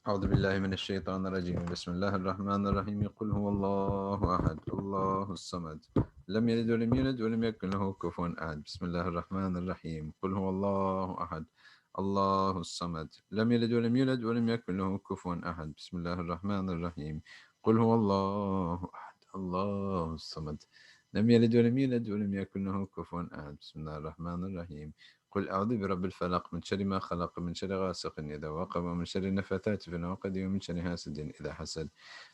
أعوذ بالله من الشيطان الرجيم. بسم الله الرحمن الرحيم. قل هو الله أحد الله الصمد لم يلد ولم يولد ولم يكن له كفوا أحد. بسم الله الرحمن الرحيم. قل هو الله أحد الله الصمد لم يلد ولم يولد ولم يكن له كفوا أحد. بسم الله الرحمن الرحيم. قل هو الله أحد الله الصمد لم يلد ولم يولد ولم يكن له كفوا أحد. بسم الله الرحمن الرحيم. قل أعوذ برب الفلق من شر ما خلق من شر غاسق إذا وقب ومن شر النفاثات في العقد ومن شر حاسد إذا حسد.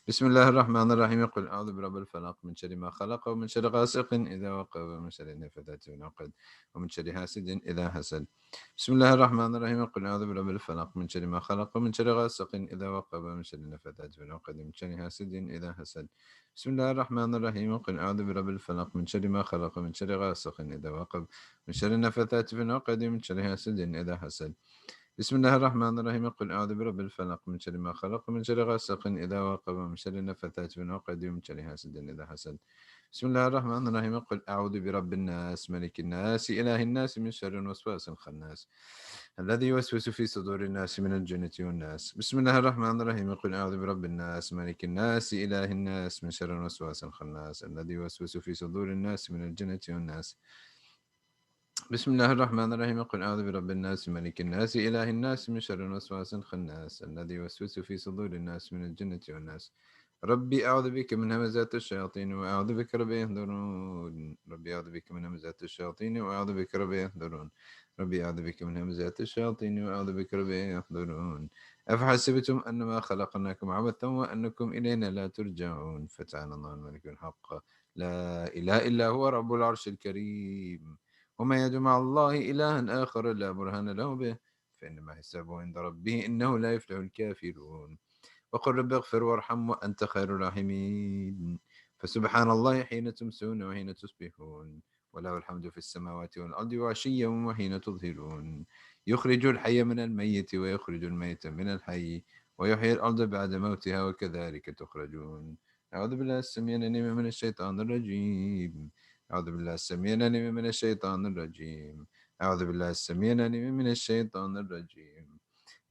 بسم الله الرحمن الرحيم. قل أعوذ برب الفلق من شر ما خلق ومن شر غاسق إذا وقب ومن شر النفاثات في العقد ومن شر حاسد إذا حسد. بسم الله الرحمن الرحيم. قل أعوذ برب الفلق من شر ما خلق ومن شر غاسق إذا وقب ومن شر النفاثات في العقد ومن شر حاسد إذا حسد. بسم الله الرحمن الرحيم. قل أعوذ برب الفلق من شر ما خلق ومن شر غاسق إذا وقب من شر النفاثات في العقد من شر حاسد إذا حسد. بسم الله الرحمن الرحيم. قل أعوذ برب الفلق من شر ما خلق من شر غاسق إذا وقب من شر النفاثات في العقد من شر حاسد إذا حسد. بسم الله الرحمن الرحيم. قل أعوذ برب الناس ملك الناس إله الناس من شر الوسواس الخناس الذي يوسوس في صدور الناس من الجنة والناس. بسم الله الرحمن الرحيم. قل أعوذ برب الناس ملك الناس إله الناس من شر الوسواس الخناس الذي يوسوس في صدور الناس من الجنة والناس. بسم الله الرحمن الرحيم. قل أعوذ برب الناس ملك الناس إله الناس من شر الوسواس الخناس الذي يوسوس في صدور الناس من الجنة والناس. ربي أعوذ بك من همزات الشياطين وأعوذ بك ربي يحضرون. ربي أعوذ بك من همزات الشياطين وأعوذ بك ربي يحضرون. ربي أعوذ بك من همزات الشياطين وأعوذ بك ربي يحضرون. أفحسبتم أنما خلقناكم عبثا وأنكم إلينا لا ترجعون فتعالى الله الملك الحق لا إله إلا هو رب العرش الكريم. ومن يدع مع الله إلها آخر لا برهان له به فإنما حسابه عند ربه إنه لا يفلح الكافرون. وقل رب اغفر وارحم وأنت خير الراحمين. فسبحان الله حين تمسون وحين تصبحون وله الحمد في السماوات والأرض وعشيا وحين تظهرون. يخرج الحي من الميت ويخرج الميت من الحي ويحيي الأرض بعد موتها وكذلك تخرجون. أعوذ بالله السميع العليم من الشيطان الرجيم. أعوذ بالله السميع العليم من الشيطان الرجيم. أعوذ بالله السميع العليم من الشيطان الرجيم.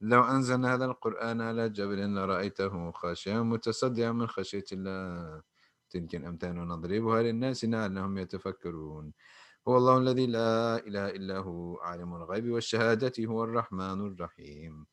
لو أنزلنا هذا القرآن على جبل لرأيته خاشعا متصدعا من خشية الله. تلك الأمثال نضربها للناس لعلهم يتفكرون. هو الله الذي لا إله إلا هو عالم الغيب والشهادة هو الرحمن الرحيم.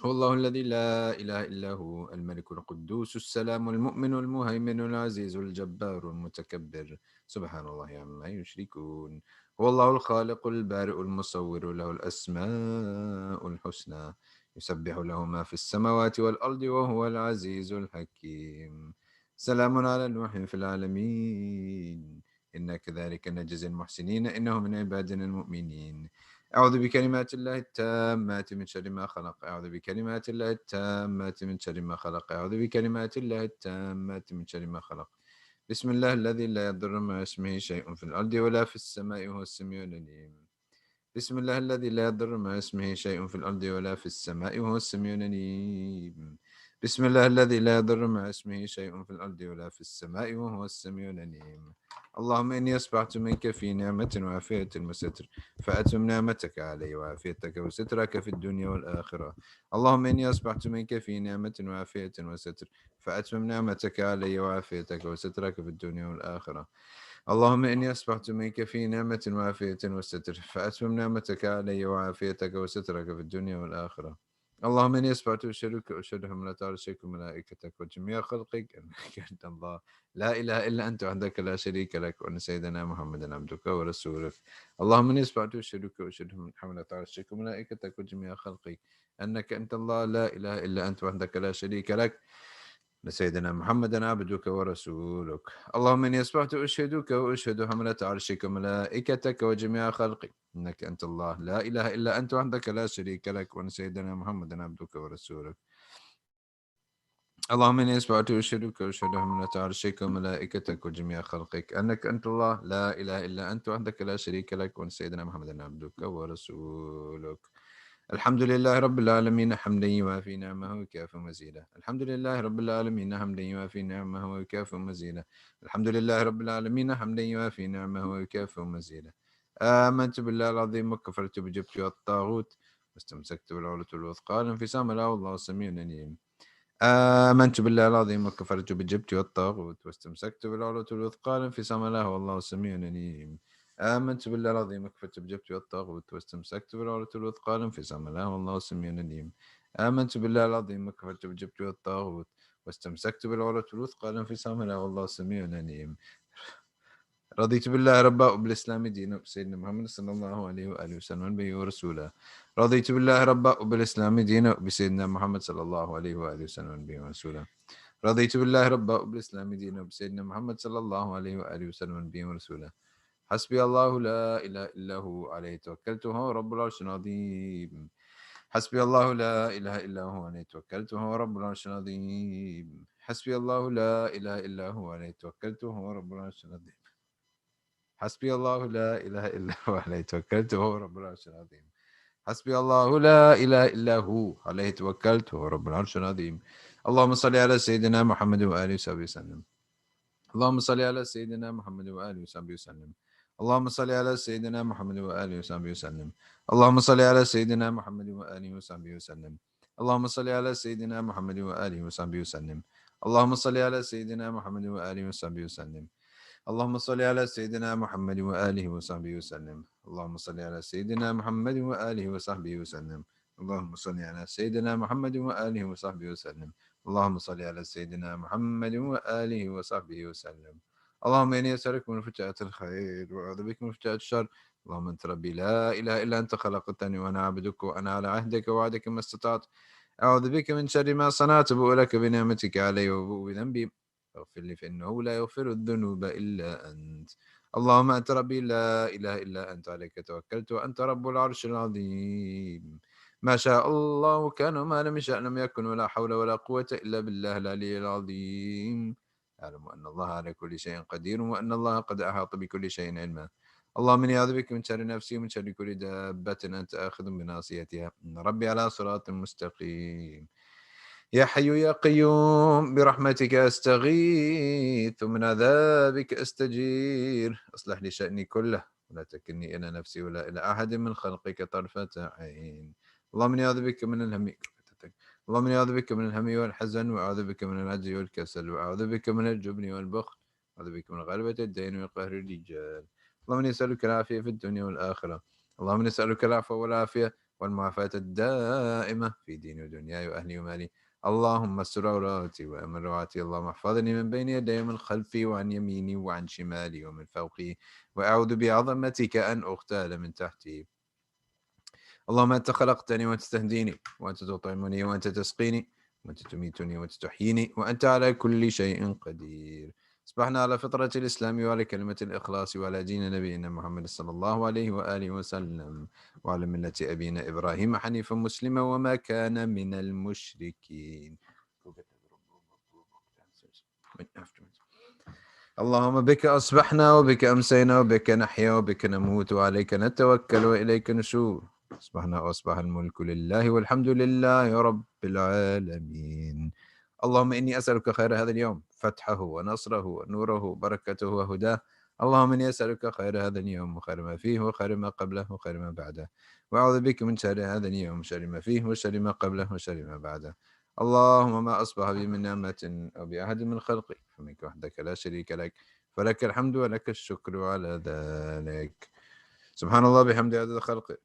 هو الله الذي لا إله إلا هو الملك القدوس السلام المؤمن المهيمن العزيز الجبار المتكبر سبحان الله عما يشركون. هو الله الخالق البارئ المصور له الأسماء الحسنى يسبح له ما في السماوات والأرض وهو العزيز الحكيم. سلام على نوح في العالمين إنا كذلك نجزي المحسنين إنه من عبادنا المؤمنين. أعوذ بكلمات الله التامات من شر ما خلق. أعوذ بكلمات الله التامات من شر ما خلق. أعوذ بكلمات الله التامات من شر ما خلق. بسم الله الذي لا يضر مع اسمه شيء في الأرض ولا في السماء وهو السميع العليم. بسم الله الذي لا يضر مع اسمه شيء في الأرض ولا في السماء وهو السميع العليم. بسم الله الذي لا يضر مع اسمه شيء في الأرض ولا في السماء وهو السميع العليم. اللهم إني أصبحت منك في نعمة وعافية وستر فأتم نعمتك علي وعافيتك وسترك في الدنيا والآخرة. اللهم إني أصبحت منك في نعمة وعافية وستر فأتم نعمتك علي وعافيتك وسترك في الدنيا والآخرة. اللهم إني أصبحت منك في نعمة وعافية وستر فأتمم نعمتك علي وعافيتك وسترك في الدنيا والآخرة. اللهم إني أصبحت أشهدك وأشهد حملة عرشك وملائكتك وجميع خلقك أنك أنت الله لا إله إلا أنت وحدك لا شريك لك وأن سيدنا محمدا عبدك ورسولك. اللهم إني أصبحت أشهدك وأشهد حملة عرشك وملائكتك وجميع خلقك أنك أنت الله لا إله إلا أنت وحدك لا شريك لك لسيدنا محمدا عبدك ورسولك. اللهم إني أصبحت أشهدك وأشهد حملة عرشك وملائكتك وجميع خلقك إنك أنت الله لا إله إلا أنت وحدك لا شريك لك وأن سيدنا محمدا عبدك ورسولك. اللهم إني أصبحت أشهدك وأشهد حملة عرشك وملائكتك وجميع خلقك أنك أنت الله لا إله إلا أنت وحدك لا شريك لك وأن سيدنا محمدا عبدك ورسولك. الحمد لله رب العالمين حمدا يوافي نعمه ويكافئ مزيدا. الحمد لله رب العالمين حمدا يوافي نعمه ويكافئ مزيدا. الحمد لله رب العالمين حمدا يوافي نعمه ويكافئ مزيدا. آمنت بالله العظيم وكفرت بجبت والطاغوت واستمسكت بالعروة الوثقى لا انفصام لها والله سميع عليم. آمنت بالله العظيم وكفرت بالجبت والطاغوت واستمسكت بالعروة الوثقى لا انفصام لها والله سميع عليم. آمنت بالله العظيم وكفرت بالجبت والطاغوت واستمسكت بالعروة الوثقى لا انفصام لها والله سميع عليم. آمنت بالله العظيم وكفرت بالجبت والطاغوت واستمسكت بالعروة الوثقى لا انفصام لها والله سميع عليم. رضيت بالله ربا وبالإسلام دينا سيدنا محمد صلى الله عليه وآله وسلم نبيه ورسوله. رضيت بالله ربا وبالإسلام دينا بسيدنا محمد صلى الله عليه وآله وسلم نبيه ورسوله. رضيت بالله ربا وبالإسلام دينا بسيدنا محمد صلى الله عليه وآله وسلم نبيه ورسوله. حسبي الله لا إله إلا هو عليه توكلت وهو رب العرش العظيم. حسبي الله لا إله إلا هو عليه توكلت وهو رب العرش العظيم. حسبي الله لا إله إلا هو عليه توكلت وهو رب العرش العظيم. حسبي الله لا إله إلا هو عليه توكلت وهو رب العرش العظيم. حسبي الله لا إله إلا هو عليه توكلت وهو رب العرش العظيم. اللهم صل على سيدنا محمد وآله وصحبه وسلم. اللهم صل على سيدنا محمد وآله وصحبه وسلم. اللهم صل على سيدنا محمد وآله وصحبه وسلم. اللهم صل على سيدنا محمد وآله وصحبه وسلم. اللهم صل على سيدنا محمد وآله وصحبه وسلم. اللهم صل على سيدنا محمد وآله وصحبه وسلم. اللهم صل على سيدنا محمد وآله وصحبه وسلم. اللهم صل على سيدنا محمد وآله وصحبه وسلم. اللهم صل على سيدنا محمد وآله وصحبه وسلم. اللهم صل على سيدنا محمد وآله وصحبه وسلم. اللهم إني أسألك من فتاة الخير وأعوذ بك من فتاة الشر. اللهم أنت ربي لا إله إلا أنت خلقتني وأنا عبدك وأنا على عهدك ووعدك ما استطعت. أعوذ بك من شر ما صنعت بؤ لك بنعمتك علي وبؤ بذنبي فاغفر لي فإنه لا يغفر الذنوب إلا أنت. اللهم أنت ربي لا إله إلا أنت عليك توكلت وأنت رب العرش العظيم. ما شاء الله كان وما لم يشأ لم يكن ولا حول ولا قوة إلا بالله العلي العظيم. أعلم أن الله على كل شيء قدير وأن الله قد أحاط بكل شيء علما. اللهم إني أعوذ بك من شر نفسي ومن شر كل دابة أنت آخذ بناصيتها إن ربي على صراط مستقيم. يا حي يا قيوم برحمتك أستغيث ومن عذابك أستجير أصلح لي شأني كله ولا تكلني إلى نفسي ولا إلى أحد من خلقك طرفة عين. اللهم إني أعوذ بك من الهم. اللهم إني أعوذ بك من الهم والحزن وأعوذ بك من العجز والكسل وأعوذ بك من الجبن والبخل وأعوذ بك من غلبة الدين وقهر الرجال. اللهم إني أسألك العافية في الدنيا والآخرة. اللهم إني أسألك العفو والعافية والمعافاة الدائمة في ديني ودنياي وأهلي ومالي. اللهم استر عوراتي وامن روعاتي. اللهم احفظني من بين يدي ومن خلفي وعن يميني وعن شمالي ومن فوقي واعوذ بعظمتك ان اغتال من تحتي. اللهم انت خلقتني وانت تهديني وانت تطعمني وانت تسقيني وانت تميتني وانت تحييني وانت على كل شيء قدير. اصبحنا على فطرة الإسلام وعلى كلمة الإخلاص وعلى دين نبينا محمد صلى الله عليه وآله وسلم وعلى ملة أبينا إبراهيم حنيفا مسلما وما كان من المشركين. اللهم بك أصبحنا وبك أمسينا وبك نحيا وبك نموت وعليك نتوكل وإليك نشور. أصبحنا وأصبح الملك لله والحمد لله رب العالمين. اللهم إني أسألك خير هذا اليوم فتحه ونصره ونوره وبركته وهداه. اللهم إني أسألك خير هذا اليوم وخير ما فيه وخير ما قبله وخير ما بعده. وأعوذ بك من شر هذا اليوم وشر ما فيه وشر ما قبله وشر ما بعده. اللهم ما أصبح بي من نعمة أو بأحد من خلقك فمنك وحدك لا شريك لك فلك الحمد ولك الشكر على ذلك. سبحان الله بحمد عدد خلقه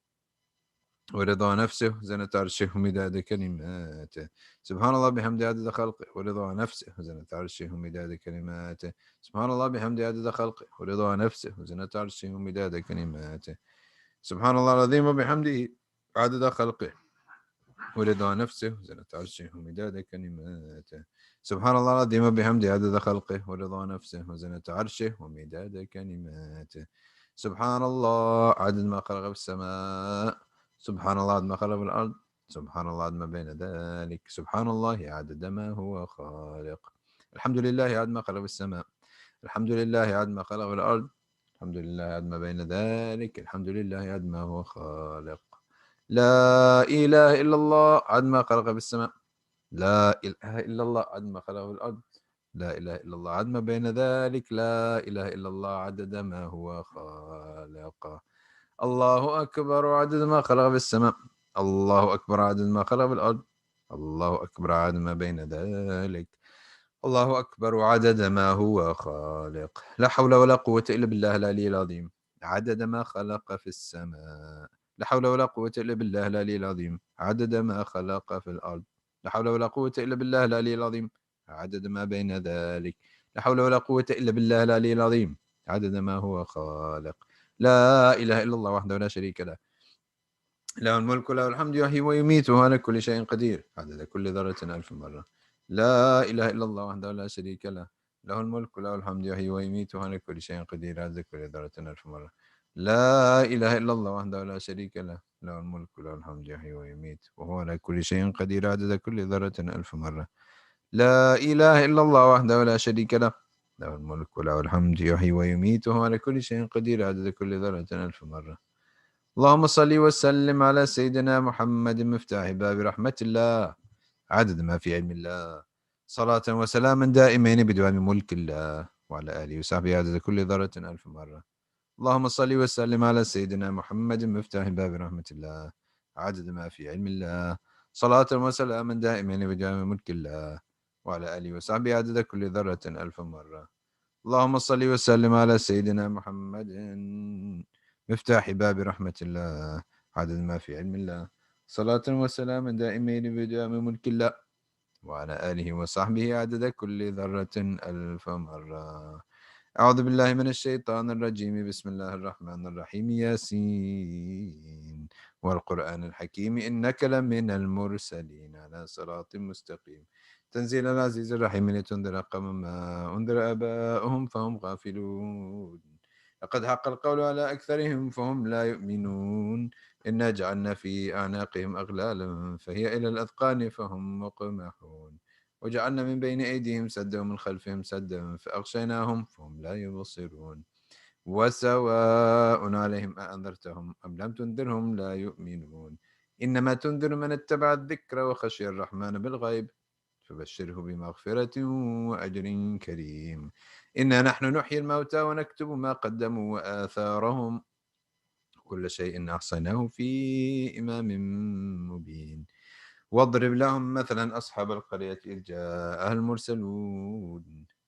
ورضا نفسه زنة عرشه ومداد كلماته. سبحان الله بحمد عدد خلقه ورضا نفسه وزنة عرشه ومداد كلماته. سبحان الله بحمد عدد خلقه ورضا نفسه وزنة عرشه ومداد كلماته. سبحان الله العظيم وبحمده عدد خلقه ورضا نفسه وزنة عرشه ومداد كلماته. سبحان الله العظيم وبحمده عدد خلقه ورضا نفسه وزنة عرشه ومداد كلماته. سبحان الله عدد ما خلق في السماء. سبحان الله عدد ما خلق في الأرض. سبحان الله عدد ما بين ذلك. سبحان الله عدد ما هو خالق. الحمد لله عدد ما خلق في السماء. الحمد لله عدد ما خلق في الأرض. الحمد لله عدد ما بين ذلك. الحمد لله عدد ما هو خالق. لا إله إلا الله عدد ما خلق في السماء. لا إله إلا الله عدد ما خلق في الأرض. لا إله إلا الله عدد ما بين ذلك. لا إله إلا الله عدد ما هو خالق. الله أكبر عدد ما خلق في السماء. الله أكبر عدد ما خلق في الأرض. الله أكبر عدد ما بين ذلك. الله أكبر عدد ما هو خالق. لا حول ولا قوة إلا بالله العلي العظيم. عدد ما خلق في السماء. لا حول ولا قوة إلا بالله العلي العظيم. عدد ما خلق في الأرض. لا حول ولا قوة إلا بالله العلي العظيم. عدد ما بين ذلك. لا حول ولا قوة إلا بالله العلي العظيم. عدد ما هو خالق. لا إله إلا الله وحده لا شريك له. له الملك وله الحمد يحيي ويميت وهو على كل شيء قدير عدد كل ذرة ألف مرة. لا إله إلا الله وحده لا شريك له. له الملك وله الحمد يحيي ويميت وهو على كل شيء قدير عدد كل ذرة ألف مرة. لا إله إلا الله وحده لا شريك له. له الملك وله الحمد يحيي ويميت وهو على كل شيء قدير عدد كل ذرة ألف مرة. لا إله إلا الله وحده لا شريك له. له الملك وله الحمد يحيي ويميت وهو على كل شيء قدير عدد كل ذرة ألف مرة. اللهم صل وسلم على سيدنا محمد مفتاح باب رحمة الله عدد ما في علم الله. صلاة وسلاما دائمين بدوام ملك الله وعلى آله وصحبه عدد كل ذرة ألف مرة. اللهم صل وسلم على سيدنا محمد مفتاح باب رحمة الله عدد ما في علم الله. صلاة وسلاما دائمين بدوام ملك الله وعلى آله وصحبه عدد كل ذرة ألف مرة. اللهم صل وسلم على سيدنا محمد مفتاح باب رحمة الله عدد ما في علم الله. صلاة وسلاما دائمين بدوام ملك الله وعلى آله وصحبه عدد كل ذرة ألف مرة. أعوذ بالله من الشيطان الرجيم. بسم الله الرحمن الرحيم. ياسين والقرآن الحكيم إنك لمن المرسلين على صراط مستقيم. تنزيل العزيز الرحيم لتنذر قوما ما أنذر آباؤهم فهم غافلون. لقد حق القول على أكثرهم فهم لا يؤمنون. إنا جعلنا في أعناقهم أغلالا فهي إلى الأذقان فهم مقمحون. وجعلنا من بين أيديهم سدا ومن خلفهم سدا فأغشيناهم فهم لا يبصرون. وسواء عليهم أأنذرتهم أم لم تنذرهم لا يؤمنون. إنما تنذر من اتبع الذكر وخشي الرحمن بالغيب فبشره بمغفرة وأجر كريم. إنا نحن نحيي الموتى ونكتب ما قدموا وآثارهم كل شيء أحصيناه في إمام مبين. واضرب لهم مثلا أصحاب القرية إذ جاءها المرسلون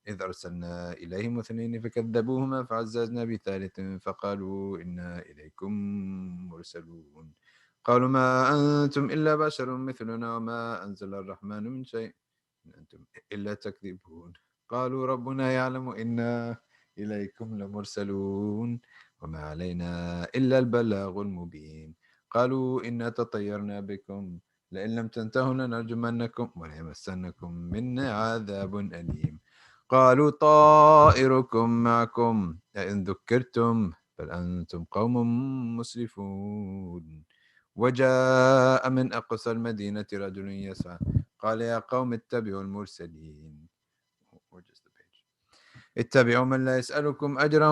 إذ أرسلنا إليهم اثنين فكذبوهما فعززنا بثالث فقالوا إنا إليكم مرسلون. قالوا ما أنتم إلا بشر مثلنا وما أنزل الرحمن من شيء إن أنتم إلا تكذبون. قالوا ربنا يعلم إنا إليكم لمرسلون وما علينا إلا البلاغ المبين. قالوا إنا تطيرنا بكم لئن لم تنتهوا لنرجمنكم وليمسنكم منا عذاب أليم. قالوا طائركم معكم أئن ذكرتم بل أنتم قوم مسرفون. وجاء من أقصى المدينة رجل يسعى قال يا قوم اتبعوا المرسلين. اتبعوا من لا يسألكم أجرا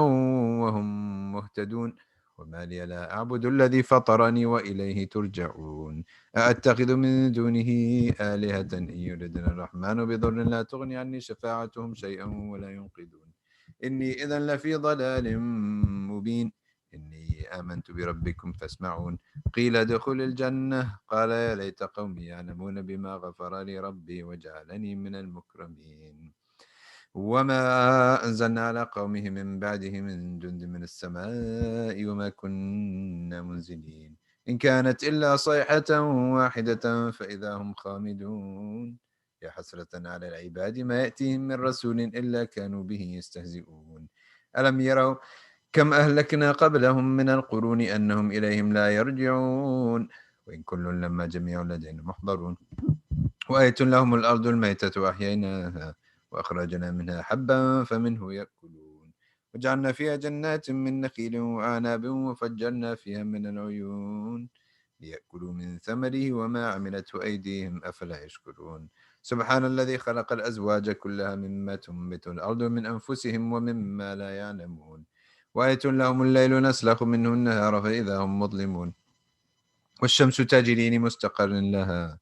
وهم مهتدون. وما لي لا أعبد الذي فطرني وإليه ترجعون. أأتخذ من دونه آلهة إن يردنا الرحمن بضر لا تغني عني شفاعتهم شيئا ولا ينقذون. إني إذا لفي ضلال مبين. إني آمنت بربكم فاسمعون. قيل ادخل الجنة قال يا ليت قومي يعلمون بما غفر لي ربي وجعلني من المكرمين. وما أنزلنا على قومه من بعده من جند من السماء وما كنا منزلين إن كانت إلا صيحة واحدة فإذا هم خامدون. يا حسرة على العباد ما يأتيهم من رسول إلا كانوا به يستهزئون. ألم يروا كم أهلكنا قبلهم من القرون أنهم إليهم لا يرجعون. وإن كل لما جميع لدينا محضرون. وآية لهم الأرض الميتة أحييناها وأخرجنا منها حبا فمنه يأكلون. وجعلنا فيها جنات من نخيل وأعناب وفجرنا فيها من العيون ليأكلوا من ثمره وما عملته أيديهم أفلا يشكرون. سبحان الذي خلق الأزواج كلها مما تنبت الأرض من أنفسهم ومما لا يعلمون. وآية لهم الليل نسلخ منه النهار فإذا هم مظلمون. والشمس تجري لمستقر لها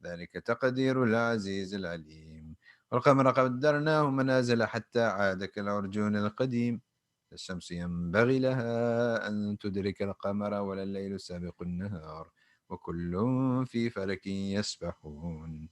ذلك تقدير العزيز العليم. والقمر قدرناه منازل حتى عاد كالعرجون القديم. الشمس ينبغي لها أن تدرك القمر ولا الليل سابق النهار وكل في فلك يسبحون.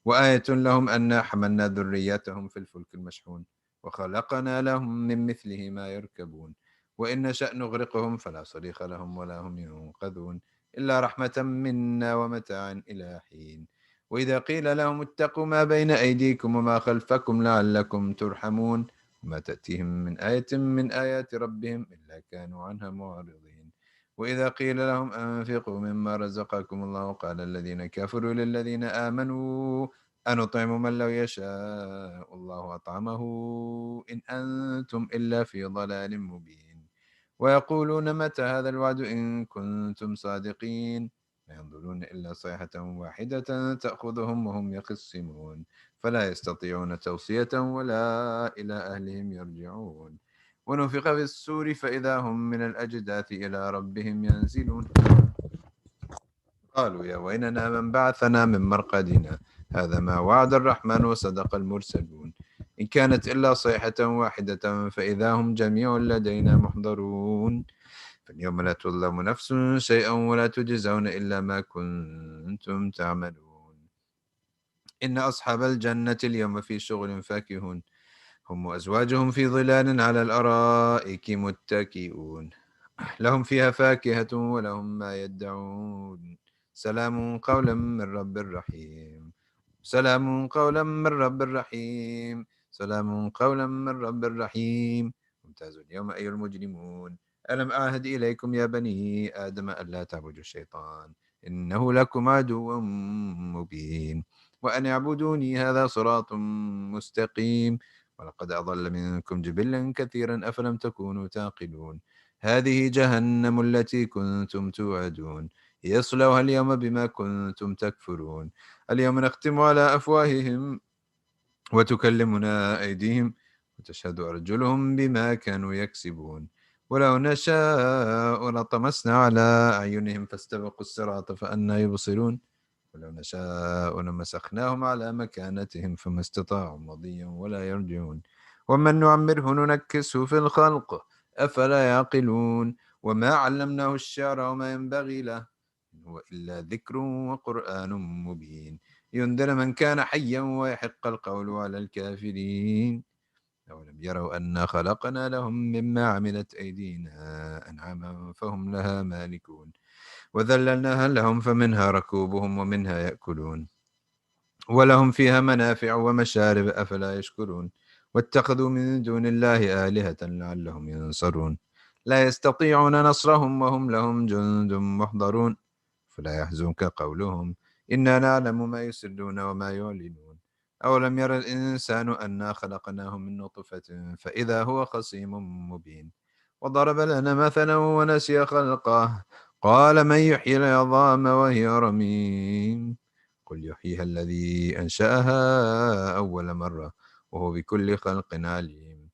وآية لهم أنا حملنا ذريتهم في الفلك المشحون وخلقنا لهم من مثله ما يركبون وإن نشأ نغرقهم فلا صريخ لهم ولا هم ينقذون إلا رحمة منا ومتاعا إلى حين. وإذا قيل لهم اتقوا ما بين أيديكم وما خلفكم لعلكم ترحمون وما تأتيهم من آية من آيات ربهم إلا كانوا عنها معرضين. وإذا قيل لهم أنفقوا مما رزقكم الله قال الذين كفروا للذين آمنوا أنطعم من لو يشاء الله أطعمه إن أنتم إلا في ضلال مبين. ويقولون متى هذا الوعد إن كنتم صادقين ما ينظرون إلا صيحة واحدة تأخذهم وهم يخصمون فلا يستطيعون توصية ولا إلى أهلهم يرجعون. ونفخ في السور فإذا هم من الأجداث إلى ربهم ينزلون قالوا يا ويلنا من بعثنا من مرقدنا هذا ما وعد الرحمن وصدق المرسلون إن كانت إلا صيحة واحدة فإذا هم جميع لدينا محضرون. فاليوم لا تظلم نفس شيئا ولا تجزون إلا ما كنتم تعملون. إن أصحاب الجنة اليوم في شغل فاكهون هم وأزواجهم في ظلال على الأرائك متكئون لهم فيها فاكهة ولهم ما يدعون سلام قولا من رب رحيم. سلام قولا من رب رحيم. سلام قولا من رب رحيم. ممتاز اليوم أيها المجرمون ألم أعهد إليكم يا بني آدم ألا تعبدوا الشيطان إنه لكم عدو مبين وأن اعبدوني هذا صراط مستقيم ولقد أضل منكم جبلا كثيرا أفلم تكونوا تعقلون. هذه جهنم التي كنتم توعدون يصلوها اليوم بما كنتم تكفرون. اليوم نختم على أفواههم وتكلمنا أيديهم وتشهد أرجلهم بما كانوا يكسبون. ولو نشاء لطمسنا على أعينهم فاستبقوا الصراط فأنى يبصرون ولو نشاء لمسخناهم على مكانتهم فما استطاعوا مضيا ولا يرجعون. ومن نعمره ننكسه في الخلق أفلا يعقلون. وما علمناه الشعر وما ينبغي له إن هو إلا ذكر وقرآن مبين ينذر من كان حيا ويحق القول على الكافرين. أولم يروا أنا خلقنا لهم مما عملت أيدينا أنعاما فهم لها مالكون وذللناها لهم فمنها ركوبهم ومنها يأكلون ولهم فيها منافع ومشارب أفلا يشكرون. واتخذوا من دون الله آلهة لعلهم ينصرون لا يستطيعون نصرهم وهم لهم جند محضرون فلا يحزنك قولهم إنا نعلم ما يسرون وما يعلنون. أولم ير الإنسان أنا خلقناه من نطفة فإذا هو خصيم مبين وضرب لنا مثلا ونسي خلقه قال من يحيي العظام وهي رميم قل يحييها الذي أنشأها أول مرة وهو بكل خلق عليم.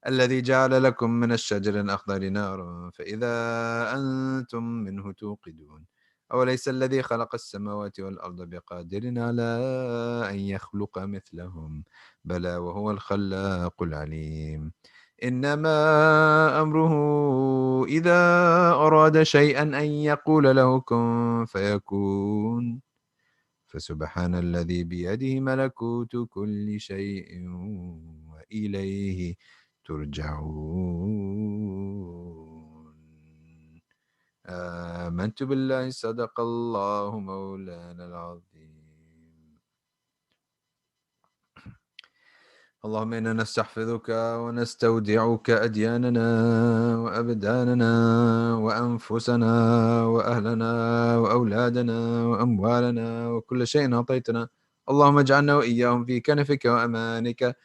الذي جعل لكم من الشجر الأخضر نارا فإذا أنتم منه توقدون أوليس الذي خلق السماوات والأرض بقادر على أن يخلق مثلهم بلى وهو الخلاق العليم. إنما أمره إذا أراد شيئا أن يقول له كن فيكون فسبحان الذي بيده ملكوت كل شيء وإليه ترجعون. آمنت بالله صدق الله مولانا العظيم. اللهم إنا نستحفظك ونستودعك أدياننا وأبداننا وأنفسنا وأهلنا وأولادنا وأموالنا وكل شيء أعطيتنا. اللهم اجعلنا وإياهم في كنفك وأمانك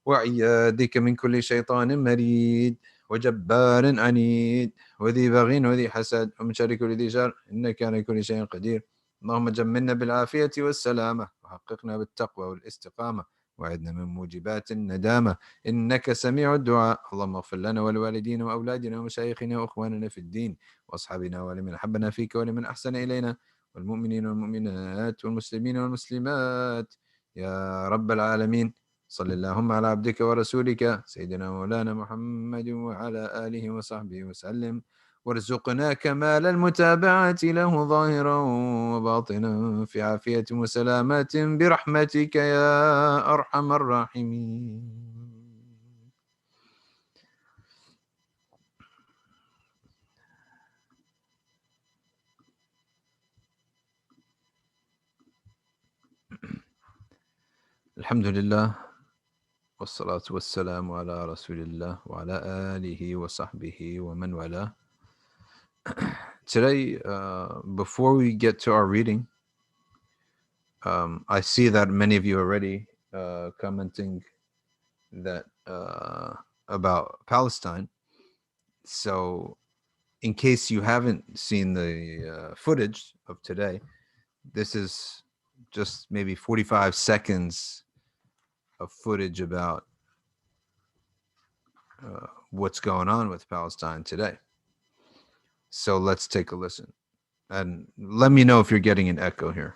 وعيادك من كل شيطان مريد وجبار عنيد وذي بغي وذي حسد ومن شر كل ذي شر إنك على كل شيء قدير. اللهم جملنا بالعافية والسلامة وحققنا بالتقوى والاستقامة وعدنا من موجبات الندامة إنك سميع الدعاء. اللهم اغفر لنا ولوالدينا وأولادنا ومشايخنا وأخواننا في الدين وأصحابنا ولمن أحبنا فيك ولمن أحسن إلينا والمؤمنين والمؤمنات والمسلمين والمسلمات يا رب العالمين. صل اللهم على عبدك ورسولك سيدنا مولانا محمد وعلى آله وصحبه وسلم وارزقنا كمال المتابعة له ظاهرا وباطنا في عافية وسلامة برحمتك يا أرحم الراحمين. الحمد لله والصلاة والسلام على رسول الله وعلى آله وصحبه ومن والاه. Today, before we get to our reading, I see that many of you already commenting that about Palestine. So, in case you haven't seen the footage of today, this is just maybe 45 seconds of footage about what's going on with Palestine today. So let's take a listen. And let me know if you're getting an echo here.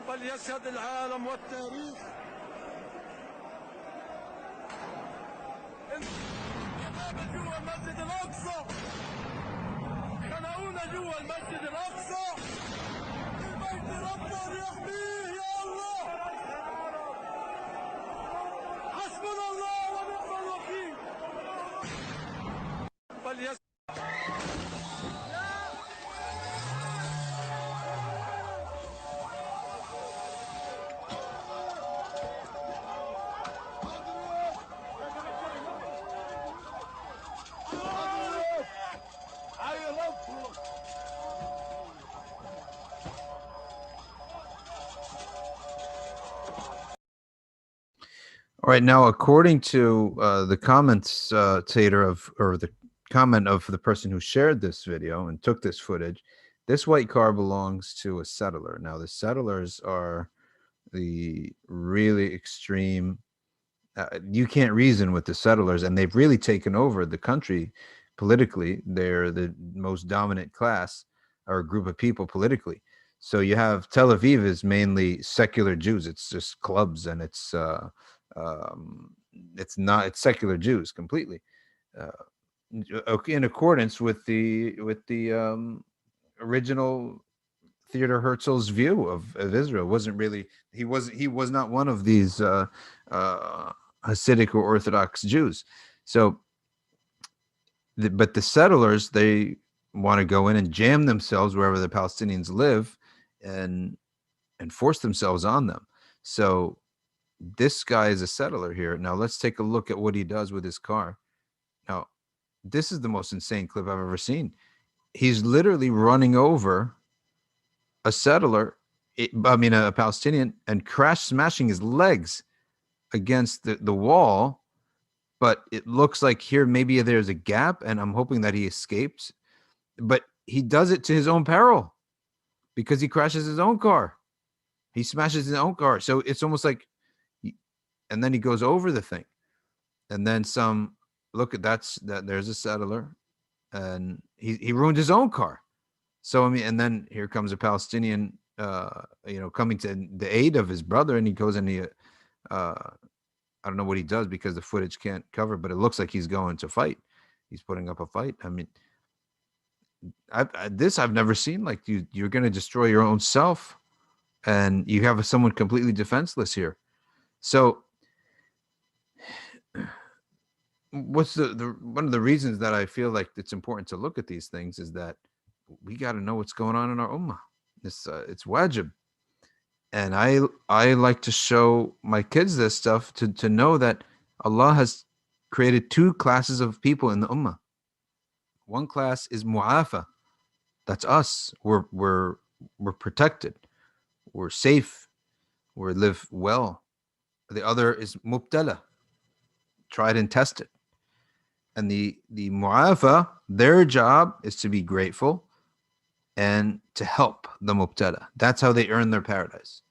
فليشهد العالم والتاريخ خنقونا جوا المسجد الأقصى، خنقونا جوا المسجد الأقصى، في بيت ربنا يحميه يا الله. حسبنا الله ونعم الوكيل. All right, now according to the commentator or the comment of the person who shared this video and took this footage, this white car belongs to a settler. Now, the settlers are the really extreme. You can't reason with the settlers, and they've really taken over the country politically. They're the most dominant class or group of people politically. So you have Tel Aviv is mainly secular Jews. It's just clubs, and um, it's secular Jews completely, in accordance with the original Theodor Herzl's view of Israel. Wasn't really he was not one of these uh, Hasidic or Orthodox Jews. So, but the settlers, they want to go in and jam themselves wherever the Palestinians live, and force themselves on them. So this guy is a settler here. Now let's take a look at what he does with his car. Now, this is the most insane clip I've ever seen. He's literally running over a settler, a Palestinian, and crash smashing his legs against the wall. But it looks like here maybe there's a gap, and I'm hoping that he escapes. But he does it to his own peril because he crashes his own car. He smashes his own car. So it's almost like, and then he goes over the thing. And then some, look at that. There's a settler, and he ruined his own car. So, I mean, and then here comes a Palestinian, coming to the aid of his brother, and he goes and I don't know what he does because the footage can't cover, but it looks like he's going to fight. He's putting up a fight. I mean, I've never seen. Like, you're going to destroy your own self, and you have someone completely defenseless here. So, what's the one of the reasons that I feel like it's important to look at these things is that we got to know what's going on in our ummah. It's wajib. And I like to show my kids this stuff to know that Allah has created two classes of people in the ummah. One class is mu'afa. That's us. We're protected. We're safe. We live well. The other is mubtala, tried and tested. And the mu'afa, their job is to be grateful and to help the mubtala. That's how they earn their paradise.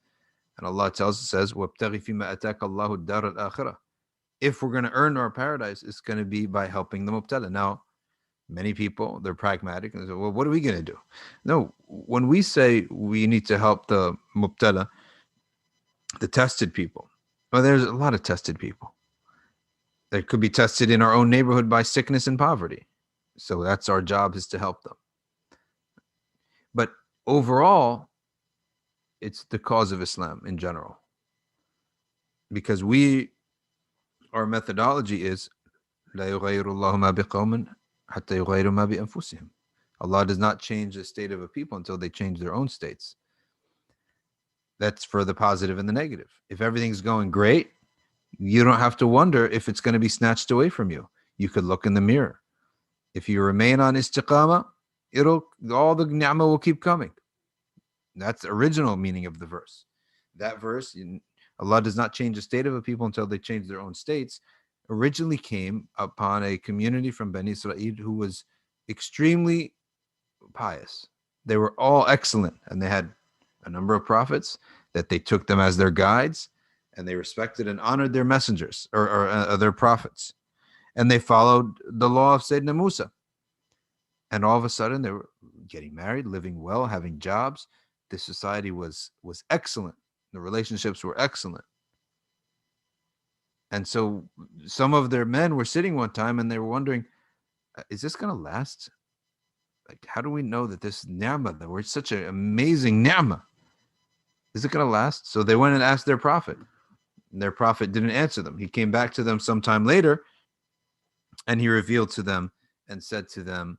And Allah tells us, says, وَابْتَغِ فِي مَا أَتَاكَ اللَّهُ الدَّارَ الْآخِرَةِ. If we're going to earn our paradise, it's going to be by helping the mubtala. Now, many people, they're pragmatic and they say, well, what are we going to do? No, when we say we need to help the mubtala, the tested people, well, there's a lot of tested people. They could be tested in our own neighborhood by sickness and poverty. So that's our job, is to help them. But overall, it's the cause of Islam in general. Because our methodology is لا يغير الله ما بقوم حتى يغيروا ما بأنفسهم. Allah does not change the state of a people until they change their own states. That's for the positive and the negative. If everything's going great, you don't have to wonder if it's going to be snatched away from you. You could look in the mirror. If you remain on istiqamah, all the ni'mah will keep coming. That's the original meaning of the verse. That verse, Allah does not change the state of a people until they change their own states, originally came upon a community from Bani Israel who was extremely pious. They were all excellent, and they had a number of prophets that they took them as their guides, and they respected and honored their messengers or their prophets, and they followed the law of Sayyidina Musa. And all of a sudden, they were getting married, living well, having jobs. The society was excellent. The relationships were excellent. And so some of their men were sitting one time and they were wondering, is this going to last? Like, how do we know that this ni'mah, that we're such an amazing ni'mah, is it going to last? So they went and asked their prophet. And their prophet didn't answer them. He came back to them sometime later and he revealed to them and said to them,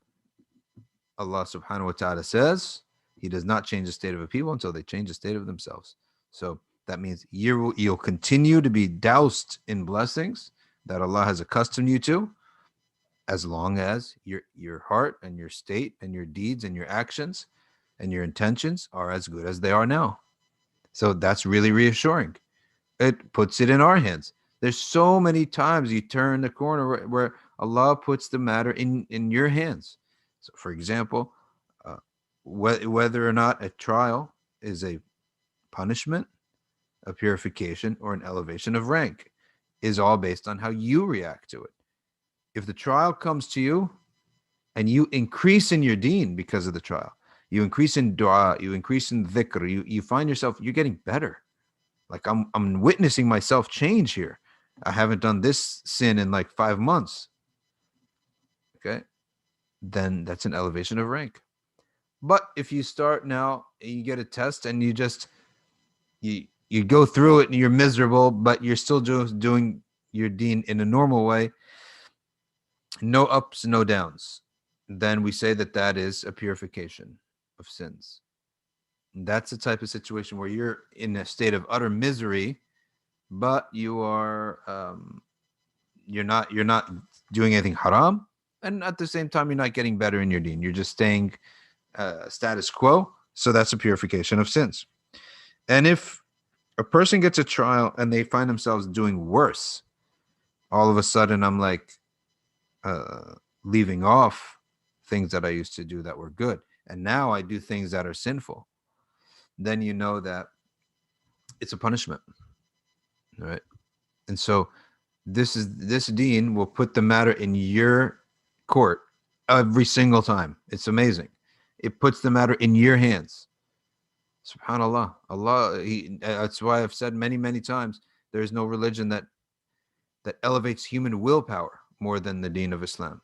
Allah subhanahu wa ta'ala says, He does not change the state of a people until they change the state of themselves. So that means you'll continue to be doused in blessings that Allah has accustomed you to, as long as your heart and your state and your deeds and your actions and your intentions are as good as they are now. So that's really reassuring. It puts it in our hands. There's so many times you turn the corner where Allah puts the matter in your hands. So, for example, whether or not a trial is a punishment, a purification, or an elevation of rank is all based on how you react to it. If the trial comes to you and you increase in your deen because of the trial, you increase in dua, you increase in dhikr, you find yourself, you're getting better. Like I'm witnessing myself change here. I haven't done this sin in like 5 months. Okay. Then that's an elevation of rank. But if you start now and you get a test and you go through it and you're miserable, but you're still just doing your deen in a normal way, no ups, no downs, then we say that is a purification of sins. And that's the type of situation where you're in a state of utter misery, but you're not doing anything haram, and at the same time you're not getting better in your deen. You're just staying status quo. So that's a purification of sins. And if a person gets a trial and they find themselves doing worse, all of a sudden I'm like leaving off things that I used to do that were good, and now I do things that are sinful, then you know that it's a punishment, right? And so this deen will put the matter in your court every single time. It's amazing. It puts the matter in your hands. Subhanallah. That's why I've said many, many times, there is no religion that elevates human willpower more than the deen of Islam.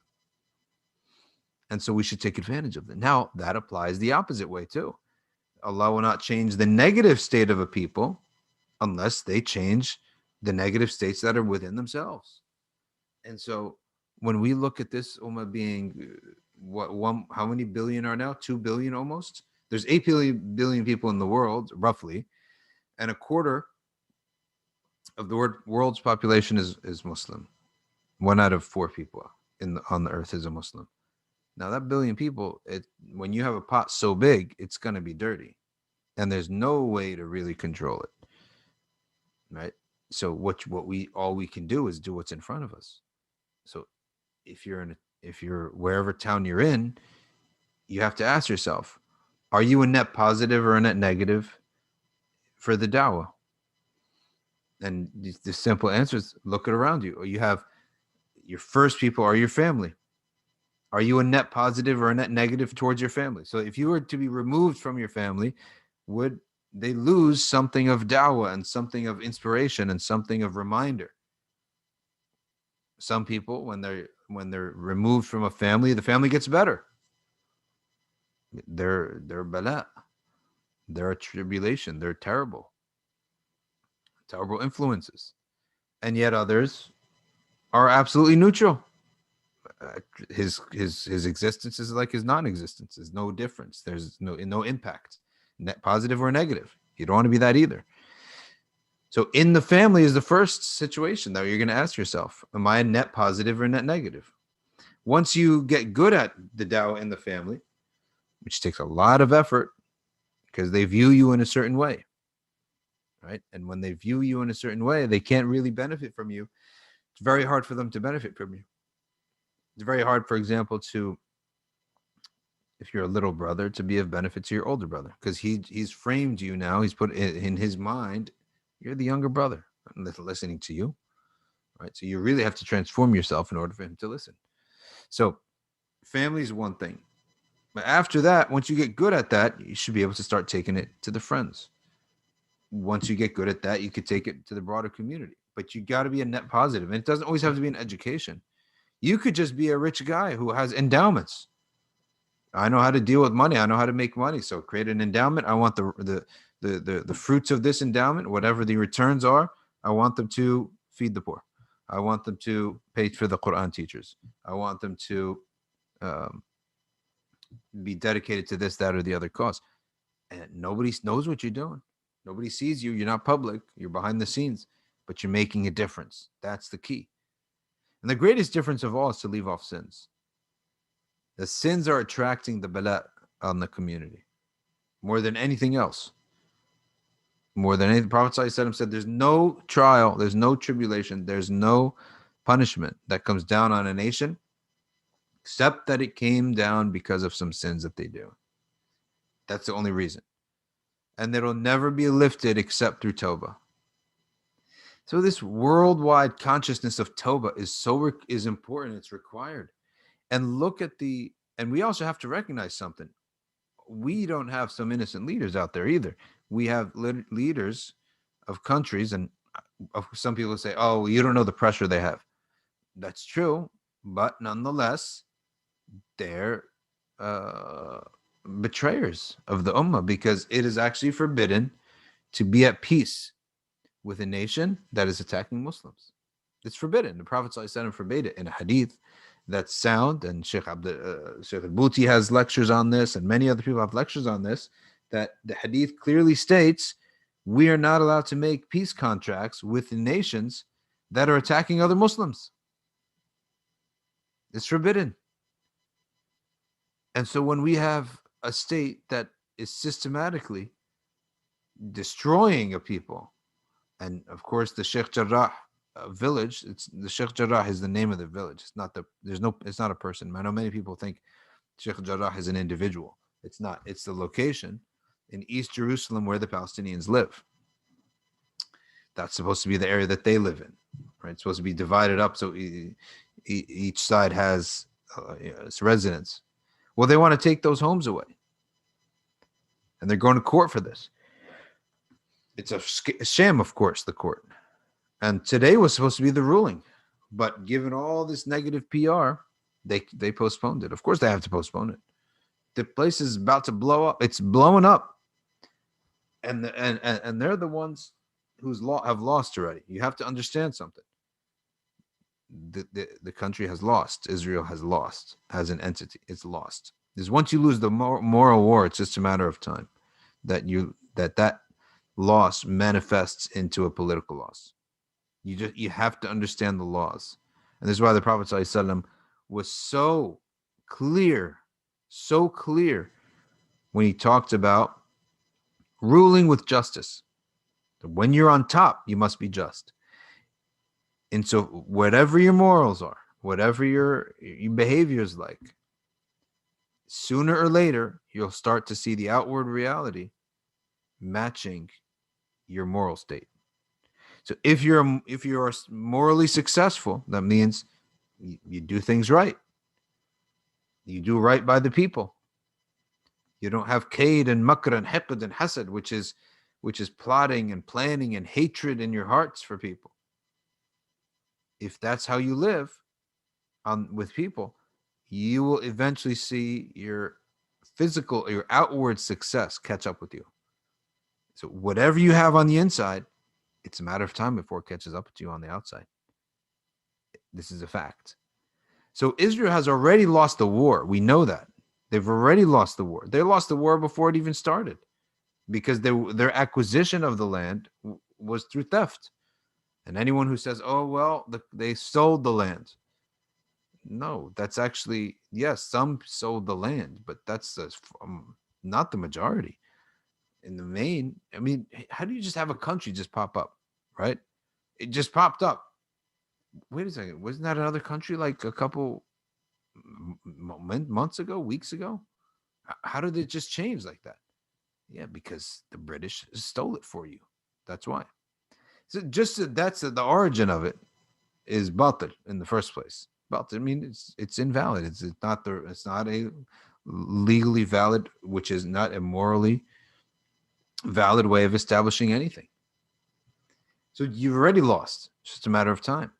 And so we should take advantage of that. Now, that applies the opposite way too. Allah will not change the negative state of a people unless they change the negative states that are within themselves. And so when we look at this ummah being how many billion are now? 2 billion almost. There's 8 billion people in the world, roughly. and a quarter of the world's population is Muslim. 1 out of 4 people on the earth is a Muslim. Now that billion people, when you have a pot so big, it's gonna be dirty, and there's no way to really control it, right? So what we all we can do is do what's in front of us. So if you're wherever town you're in, you have to ask yourself, are you a net positive or a net negative for the dawah? And the simple answer is look at around you. Or you have your first people are your family. Are you a net positive or a net negative towards your family? So if you were to be removed from your family, would they lose something of dawah and something of inspiration and something of reminder? Some people, when they're removed from a family, the family gets better. They're bala, they're a tribulation, they're terrible influences. And yet others are absolutely neutral. His existence is like his non-existence. There's no difference. There's no impact, net positive or negative. You don't want to be that either. So in the family is the first situation that you're going to ask yourself: am I a net positive or net negative? Once you get good at the dawah in the family, which takes a lot of effort because they view you in a certain way, right? And when they view you in a certain way, they can't really benefit from you. It's very hard for them to benefit from you. It's very hard, for example, if you're a little brother, to be of benefit to your older brother, because he's framed you now. He's put in his mind, you're the younger brother, listening to you, right? So you really have to transform yourself in order for him to listen. So family is one thing. But after that, once you get good at that, you should be able to start taking it to the friends. Once you get good at that, you could take it to the broader community. But you got to be a net positive. And it doesn't always have to be an education. You could just be a rich guy who has endowments. I know how to deal with money. I know how to make money. So create an endowment. I want the fruits of this endowment, whatever the returns are, I want them to feed the poor. I want them to pay for the Quran teachers. I want them to um, be dedicated to this, that, or the other cause. And nobody knows what you're doing. Nobody sees you. You're not public. You're behind the scenes, but you're making a difference. That's the key. And the greatest difference of all is to leave off sins. The sins are attracting the bala on the community more than anything else. More than anything, the Prophet ﷺ said, there's no trial, there's no tribulation, there's no punishment that comes down on a nation except that it came down because of some sins that they do. That's the only reason. And it'll never be lifted except through Tawbah. So this worldwide consciousness of Tawbah is important. It's required. And and we also have to recognize something. We don't have some innocent leaders out there either. We have leaders of countries, and some people say, oh, you don't know the pressure they have. That's true, but nonetheless, they're betrayers of the ummah, because it is actually forbidden to be at peace with a nation that is attacking Muslims. It's forbidden. The Prophet ﷺ forbade it in a hadith that's sound, and Sheikh al-Bouti has lectures on this, and many other people have lectures on this, that the hadith clearly states we are not allowed to make peace contracts with nations that are attacking other Muslims. It's forbidden. And so when we have a state that is systematically destroying a people, and of course the Sheikh Jarrah village, the Sheikh Jarrah is the name of the village. It's not a person. I know many people think Sheikh Jarrah is an individual. It's not. It's the location in East Jerusalem where the Palestinians live. That's supposed to be the area that they live in, right? It's supposed to be divided up so each side has its residence. Well, they want to take those homes away, and they're going to court for this. It's a sham, of course, the court. And today was supposed to be the ruling, but given all this negative PR, they postponed it. Of course, they have to postpone it. The place is about to blow up. It's blowing up, and they're the ones who's have lost already. You have to understand something. The country has lost. Israel has lost as an entity. It's lost. Because once you lose the moral war, it's just a matter of time that loss manifests into a political loss. You have to understand the laws. And this is why the Prophet ﷺ was clear, so clear when he talked about ruling with justice. When you're on top, you must be just. And so whatever your morals are, whatever your behavior is like, sooner or later, you'll start to see the outward reality matching your moral state. So if you're morally successful, that means you do things right. You do right by the people. You don't have kaid and makr and hiqd and hasad, which is plotting and planning and hatred in your hearts for people. If that's how you live with people, you will eventually see your your outward success catch up with you. So whatever you have on the inside, it's a matter of time before it catches up to you on the outside. This is a fact. So Israel has already lost the war. We know that. They've already lost the war. They lost the war before it even started because their acquisition of the land was through theft. And anyone who says, oh, well, they sold the land. No, that's actually, yes, some sold the land, but that's not the majority. In the main, I mean, how do you just have a country just pop up, right? It just popped up. Wait a second. Wasn't that another country like a couple months ago, weeks ago? How did it just change like that? Yeah, because the British stole it for you. That's why. So that's the origin of it is batil in the first place. Batil, I mean, it's invalid. It's not a legally valid, which is not a morally valid way of establishing anything. So you've already lost. It's just a matter of time.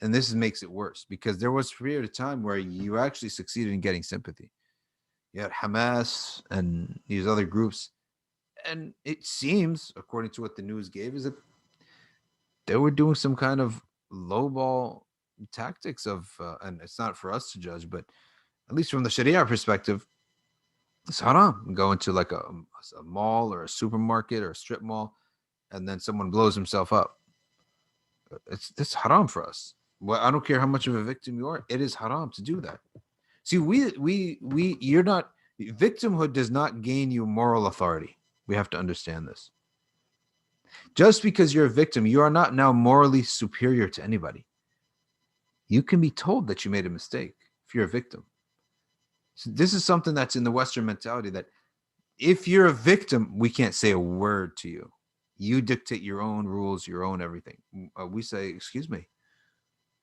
And this makes it worse because there was a period of time where you actually succeeded in getting sympathy. You had Hamas and these other groups. And it seems, according to what the news gave, is that they were doing some kind of lowball tactics and it's not for us to judge, but at least from the Sharia perspective, it's haram. Go into like a mall or a supermarket or a strip mall, and then someone blows himself up. It's haram for us. Well, I don't care how much of a victim you are. It is haram to do that. See, you're not victimhood does not gain you moral authority. We have to understand this. Just because you're a victim, you are not now morally superior to anybody. You can be told that you made a mistake if you're a victim. So this is something that's in the Western mentality that if you're a victim, we can't say a word to you. You dictate your own rules, your own everything. We say, excuse me,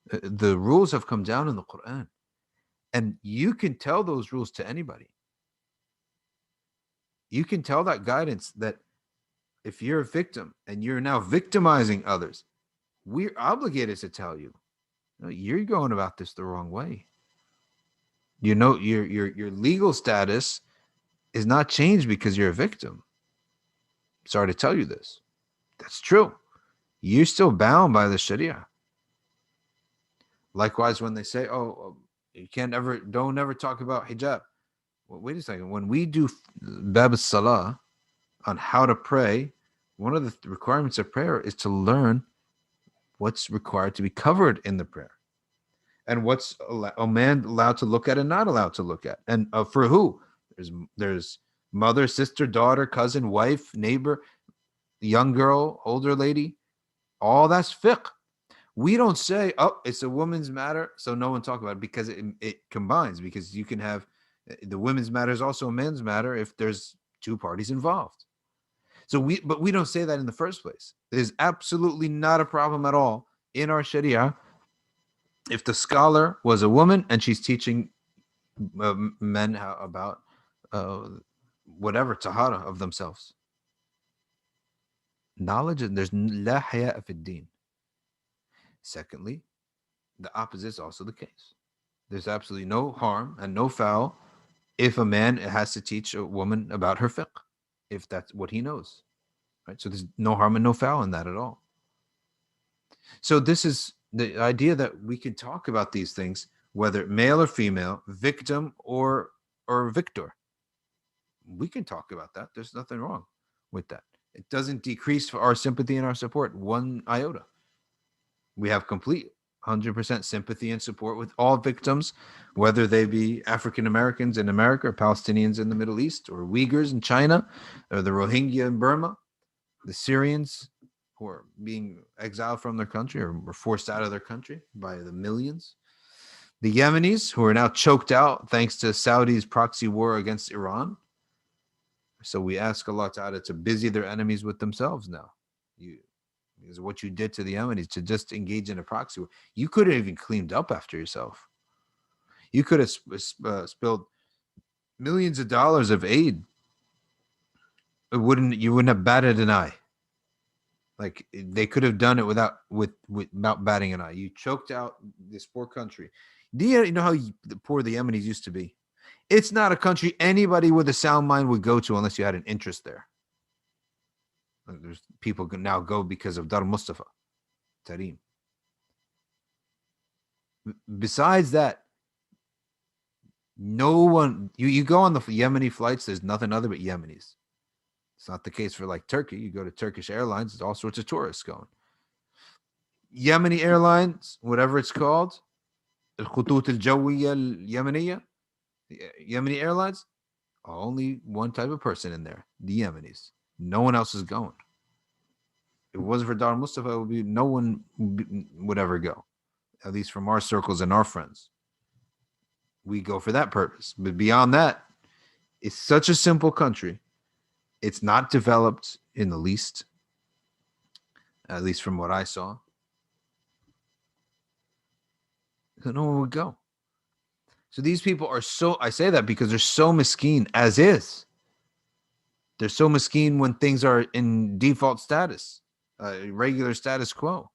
the rules have come down in the Quran. And you can tell those rules to anybody. You can tell that guidance that if you're a victim and you're now victimizing others, we're obligated to tell you, you're going about this the wrong way. You know, your legal status is not changed because you're a victim. Sorry to tell you this. That's true. You're still bound by the Sharia. Likewise, when they say, "Oh, you don't ever talk about hijab." Well, wait a second. When we do Bab Salah on how to pray, one of the requirements of prayer is to learn what's required to be covered in the prayer, and what's a man allowed to look at and not allowed to look at, and for who. There's mother, sister, daughter, cousin, wife, neighbor, young girl, older lady. All that's fiqh. We don't say, oh, it's a women's matter, so no one talk about it, because it combines, because you can have the women's matter is also a men's matter if there's two parties involved. But we don't say that in the first place. There's absolutely not a problem at all in our Sharia if the scholar was a woman and she's teaching men about uh, whatever tahara of themselves. Knowledge, and there's la haya fi din. Secondly, the opposite is also the case. There's absolutely no harm and no foul if a man has to teach a woman about her fiqh, if that's what he knows, right? So there's no harm and no foul in that at all. So this is the idea that we can talk about these things, whether male or female, victim or victor. We can talk about that. There's nothing wrong with that. It doesn't decrease our sympathy and our support one iota. We have complete 100% sympathy and support with all victims, whether they be African Americans in America, or Palestinians in the Middle East, or Uyghurs in China, or the Rohingya in Burma, the Syrians who are being exiled from their country or were forced out of their country by the millions, the Yemenis who are now choked out thanks to Saudi's proxy war against Iran. So we ask Allah Ta'ala to busy their enemies with themselves now. You is what you did to the Yemenis to just engage in a proxy war. You could have even cleaned up after yourself. You could have spilled millions of dollars of aid. You wouldn't have batted an eye. Like they could have done it without batting an eye. You choked out this poor country. Do you know how poor the Yemenis used to be? It's not a country anybody with a sound mind would go to unless you had an interest there. There's people can now go because of Dar Mustafa, Tarim. Besides that, no one you go on the Yemeni flights, there's nothing other but Yemenis. It's not the case for like Turkey. You go to Turkish Airlines, there's all sorts of tourists going. Yemeni Airlines, whatever it's called, الخطوط الجوية اليمنية, Yemeni Airlines, only one type of person in there, the Yemenis. No one else is going. If it wasn't for Dar Mustafa, it would be no one would ever go, at least from our circles and our friends. We go for that purpose. But beyond that, it's such a simple country. It's not developed in the least, at least from what I saw. So no one would go. So these people are so, I say that because they're so miskeen as is. They're so miskeen when things are in default status, regular status quo.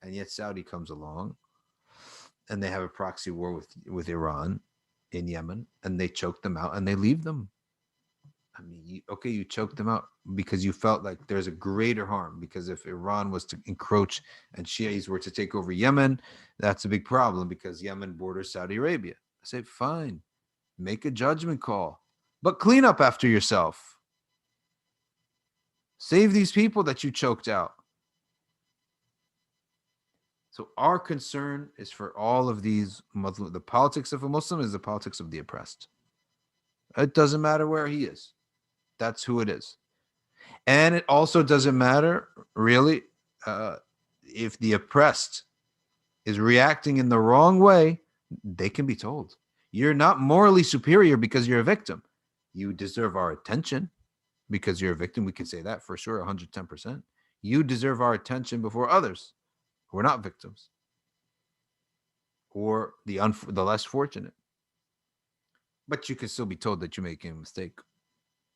And yet Saudi comes along and they have a proxy war with Iran in Yemen, and they choke them out and they leave them. I mean, you choked them out because you felt like there's a greater harm, because if Iran was to encroach and Shias were to take over Yemen, that's a big problem because Yemen borders Saudi Arabia. I say, fine, make a judgment call, but clean up after yourself. Save these people that you choked out. So our concern is for all of these Muslim. The politics of a Muslim is the politics of the oppressed. It doesn't matter where he is. That's who it is. And it also doesn't matter, really, if the oppressed is reacting in the wrong way, they can be told. You're not morally superior because you're a victim. You deserve our attention because you're a victim. We can say that for sure, 110%. You deserve our attention before others who are not victims or the less fortunate. But you can still be told that you're making a mistake.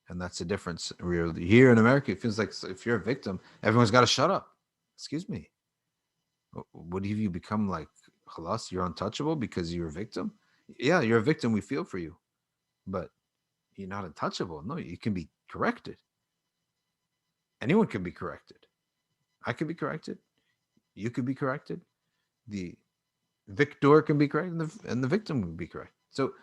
And that's the difference. Really, here in America, it feels like if you're a victim, everyone's got to shut up. Excuse me. What have you become like? Khalas, you're untouchable because you're a victim? Yeah, you're a victim. We feel for you. But you're not untouchable. No, you can be corrected. Anyone can be corrected. I can be corrected. You could be corrected. The victor can be corrected, and the victim can be corrected. So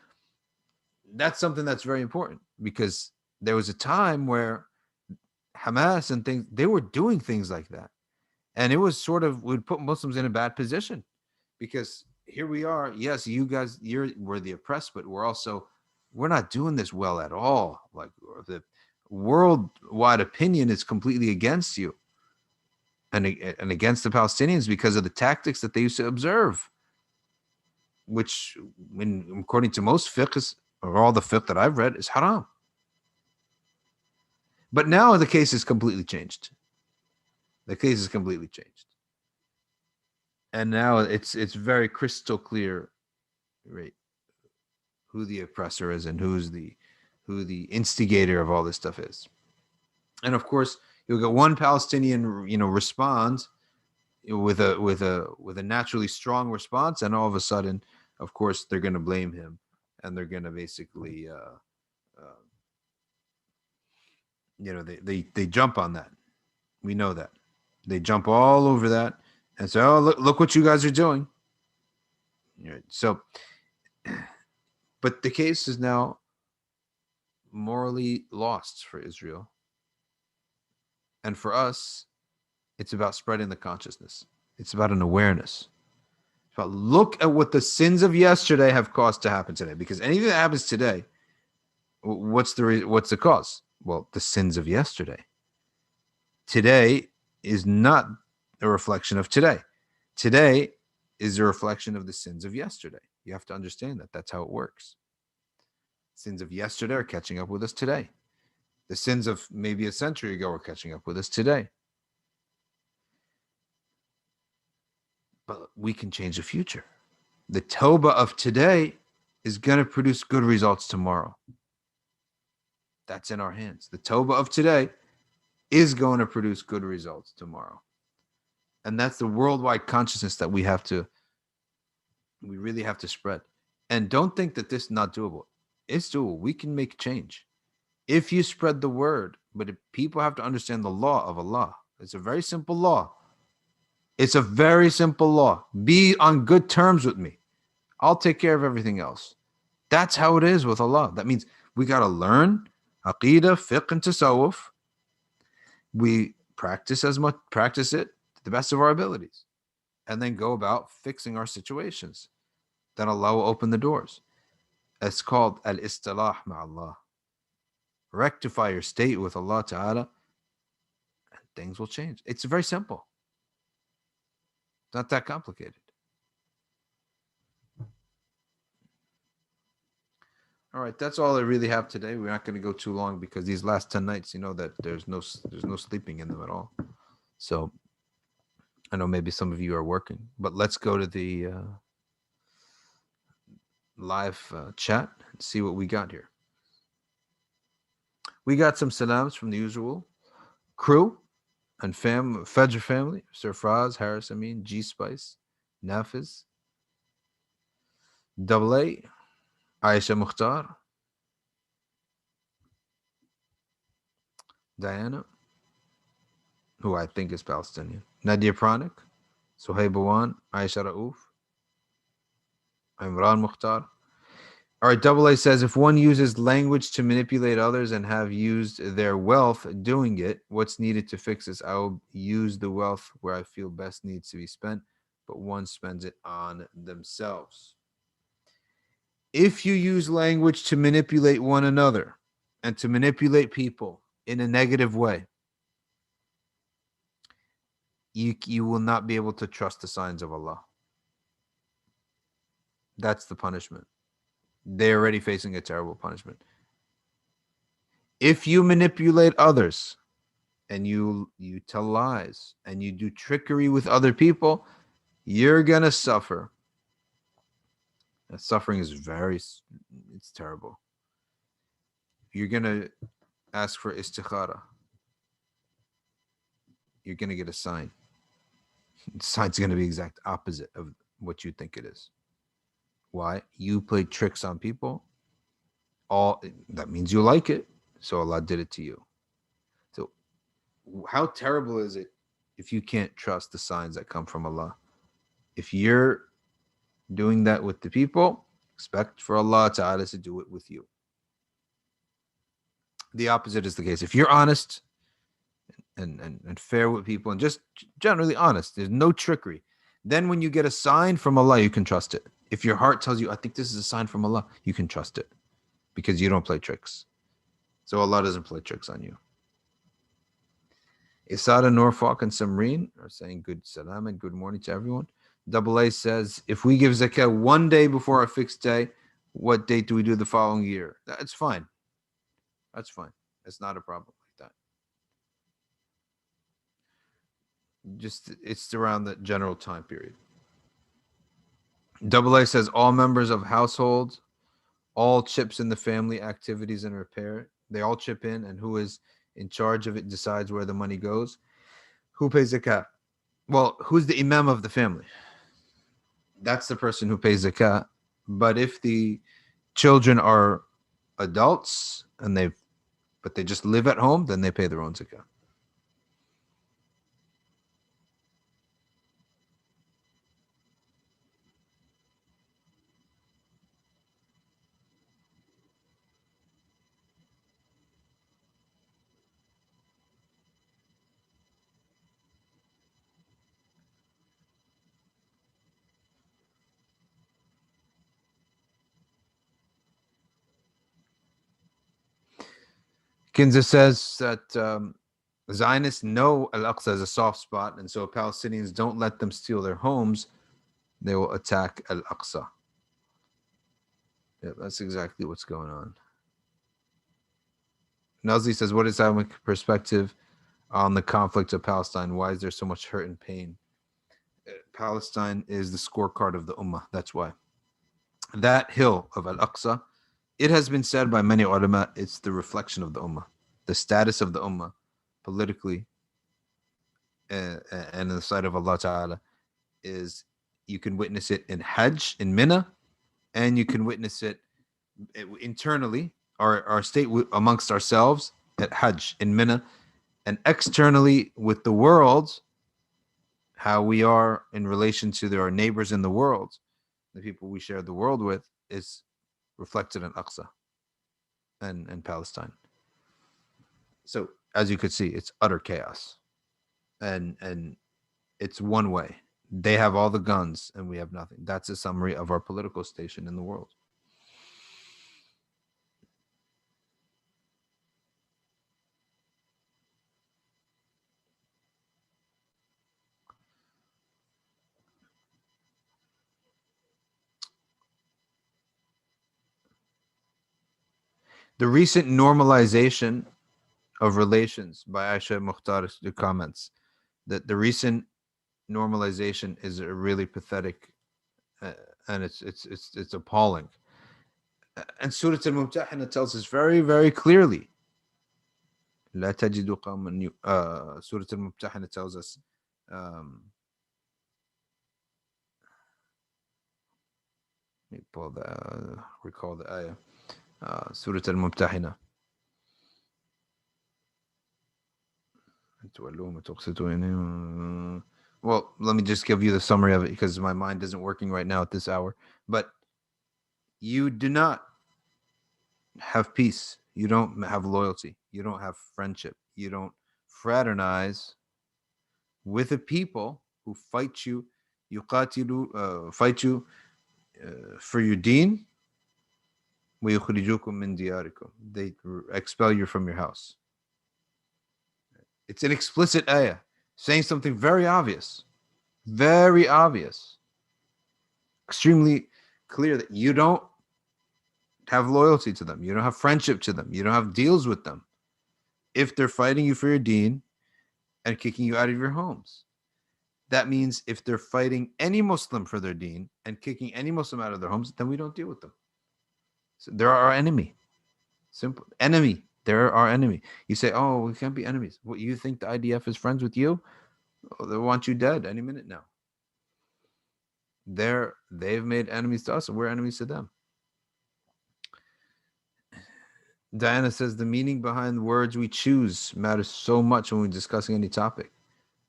that's something that's very important, because there was a time where Hamas and things, they were doing things like that. And it was sort of, would put Muslims in a bad position, because here we are. Yes, you guys, we're the oppressed, but we're not doing this well at all. Like the worldwide opinion is completely against you and against the Palestinians because of the tactics that they used to observe, which, according to most fiqh, or all the fiqh that I've read, is haram. But now the case is completely changed. The case is completely changed. And now it's very crystal clear, right, who the oppressor is and who the instigator of all this stuff is. And of course, you'll get one Palestinian, respond with a naturally strong response, and all of a sudden, of course, they're going to blame him, and they're going to basically, they jump on that. We know that they jump all over that and say, "Oh, look what you guys are doing." Right. So, but the case is now morally lost for Israel. And for us, it's about spreading the consciousness. It's about an awareness. It's about look at what the sins of yesterday have caused to happen today. Because anything that happens today, what's the cause? Well, the sins of yesterday. Today is not a reflection of today. Today is a reflection of the sins of yesterday. You have to understand that. That's how it works. Sins of yesterday are catching up with us today. The sins of maybe a century ago are catching up with us today. But we can change the future. The Toba of today is going to produce good results tomorrow. That's in our hands. The Toba of today is going to produce good results tomorrow. And that's the worldwide consciousness that we really have to spread. And don't think that this is not doable. It's doable. We can make change if you spread the word. But if people have to understand the law of Allah. It's a very simple law. It's a very simple law. Be on good terms with me. I'll take care of everything else. That's how it is with Allah. That means we got to learn Aqidah, fiqh, and tasawwuf. We practice it to the best of our abilities, and then go about fixing our situations. Then Allah will open the doors. It's called al-istilah ma'allah. Rectify your state with Allah Ta'ala, and things will change. It's very simple. It's not that complicated. All right, that's all I really have today. We're not going to go too long because these last 10 nights, you know that there's no sleeping in them at all. So I know maybe some of you are working, but let's go to the live chat and see what we got here. We got some salams from the usual crew and Fajr family, Sir Fraz, Harris Amin, G Spice, Nafiz, Double A, Aisha Mukhtar, Diana, who I think is Palestinian, Nadia Pranik, Suhaib Awan, Aisha Raouf, Imran Mukhtar. All right, Double A says, if one uses language to manipulate others and have used their wealth doing it, what's needed to fix this? I will use the wealth where I feel best needs to be spent, but one spends it on themselves. If you use language to manipulate one another and to manipulate people in a negative way, you will not be able to trust the signs of Allah. That's the punishment. They're already facing a terrible punishment. If you manipulate others and you tell lies and you do trickery with other people, you're going to suffer. That suffering is it's terrible. You're going to ask for istikhara. You're going to get a sign. The sign's going to be exact opposite of what you think it is. Why? You played tricks on people. That means you like it. So Allah did it to you. So how terrible is it if you can't trust the signs that come from Allah? If you're doing that with the people, expect for Allah Ta'ala to do it with you. The opposite is the case. If you're honest and fair with people and just generally honest, there's no trickery, then when you get a sign from Allah, you can trust it. If your heart tells you, I think this is a sign from Allah, you can trust it because you don't play tricks. So Allah doesn't play tricks on you. Isada, Norfolk, and Samreen are saying good salam and good morning to everyone. Double A says, if we give zakah one day before our fixed day, what date do we do the following year? That's fine. That's fine. It's not a problem like that. Just it's around the general time period. Double A says all members of household, all chips in the family, activities and repair, they all chip in, and who is in charge of it decides where the money goes. Who pays zakat? Well, who's the imam of the family? That's the person who pays zakat. But if the children are adults and they just live at home, then they pay their own zakat. Kinza says that Zionists know Al Aqsa is a soft spot, and so Palestinians don't let them steal their homes. They will attack Al Aqsa. Yeah, that's exactly what's going on. Nuzli says, what is Islamic perspective on the conflict of Palestine? Why is there so much hurt and pain? Palestine is the scorecard of the Ummah. That's why. That hill of Al Aqsa, it has been said by many ulama, it's the reflection of the Ummah. The status of the Ummah politically and in the sight of Allah Ta'ala is you can witness it in Hajj, in Mina, and you can witness it internally, our state amongst ourselves at Hajj, in Mina, and externally with the world, how we are in relation to our neighbors in the world, the people we share the world with, is reflected in Aqsa and Palestine. So as you could see, it's utter chaos, and it's one way. They have all the guns and we have nothing. That's a summary of our political station in the world. The recent normalization of relations by Aisha Mukhtar comments that the recent normalization is a really pathetic uh, and it's appalling. And Surah Al-Mumtahina tells us very, very clearly. لا تجد قوما Surah Al-Mumtahina tells us let me pull the recall the ayah. Surah Al-Mumtahina. Well, let me just give you the summary of it because my mind isn't working right now at this hour. But you do not have peace. You don't have loyalty. You don't have friendship. You don't fraternize with a people who fight you, fight you for your deen. ويخرجوكم من دياركم. They expel you from your house. It's an explicit ayah saying something very obvious, extremely clear that you don't have loyalty to them, you don't have friendship to them, you don't have deals with them if they're fighting you for your deen and kicking you out of your homes. That means if they're fighting any Muslim for their deen and kicking any Muslim out of their homes, then we don't deal with them. So they're our enemy. Simple enemy. They're our enemy. You say, "Oh, we can't be enemies." What, you think the IDF is friends with you? Oh, they want you dead any minute now. They've made enemies to us, and we're enemies to them. Diana says the meaning behind words we choose matters so much when we're discussing any topic.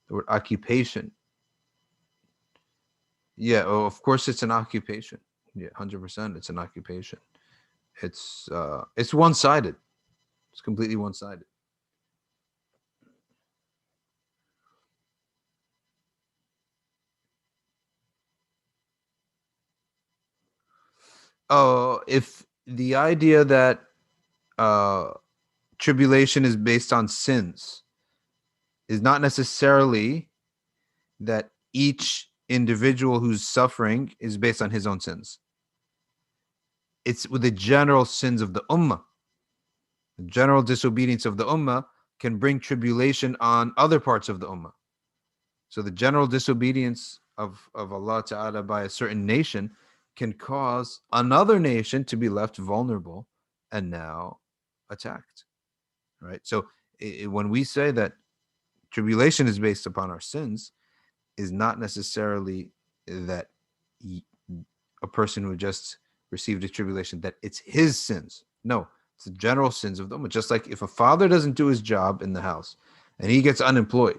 The word occupation. Yeah, oh, of course it's an occupation. Yeah, 100%. It's an occupation. It's one sided. It's completely one sided. Oh, if the idea that uh, tribulation is based on sins is not necessarily that each individual who's suffering is based on his own sins. It's with the general sins of the ummah. The general disobedience of the ummah can bring tribulation on other parts of the ummah. So the general disobedience of Allah Ta'ala by a certain nation can cause another nation to be left vulnerable and now attacked. Right? So when we say that tribulation is based upon our sins, is not necessarily that a person who just received a tribulation, that it's his sins. No, it's the general sins of the ummah. Just like if a father doesn't do his job in the house and he gets unemployed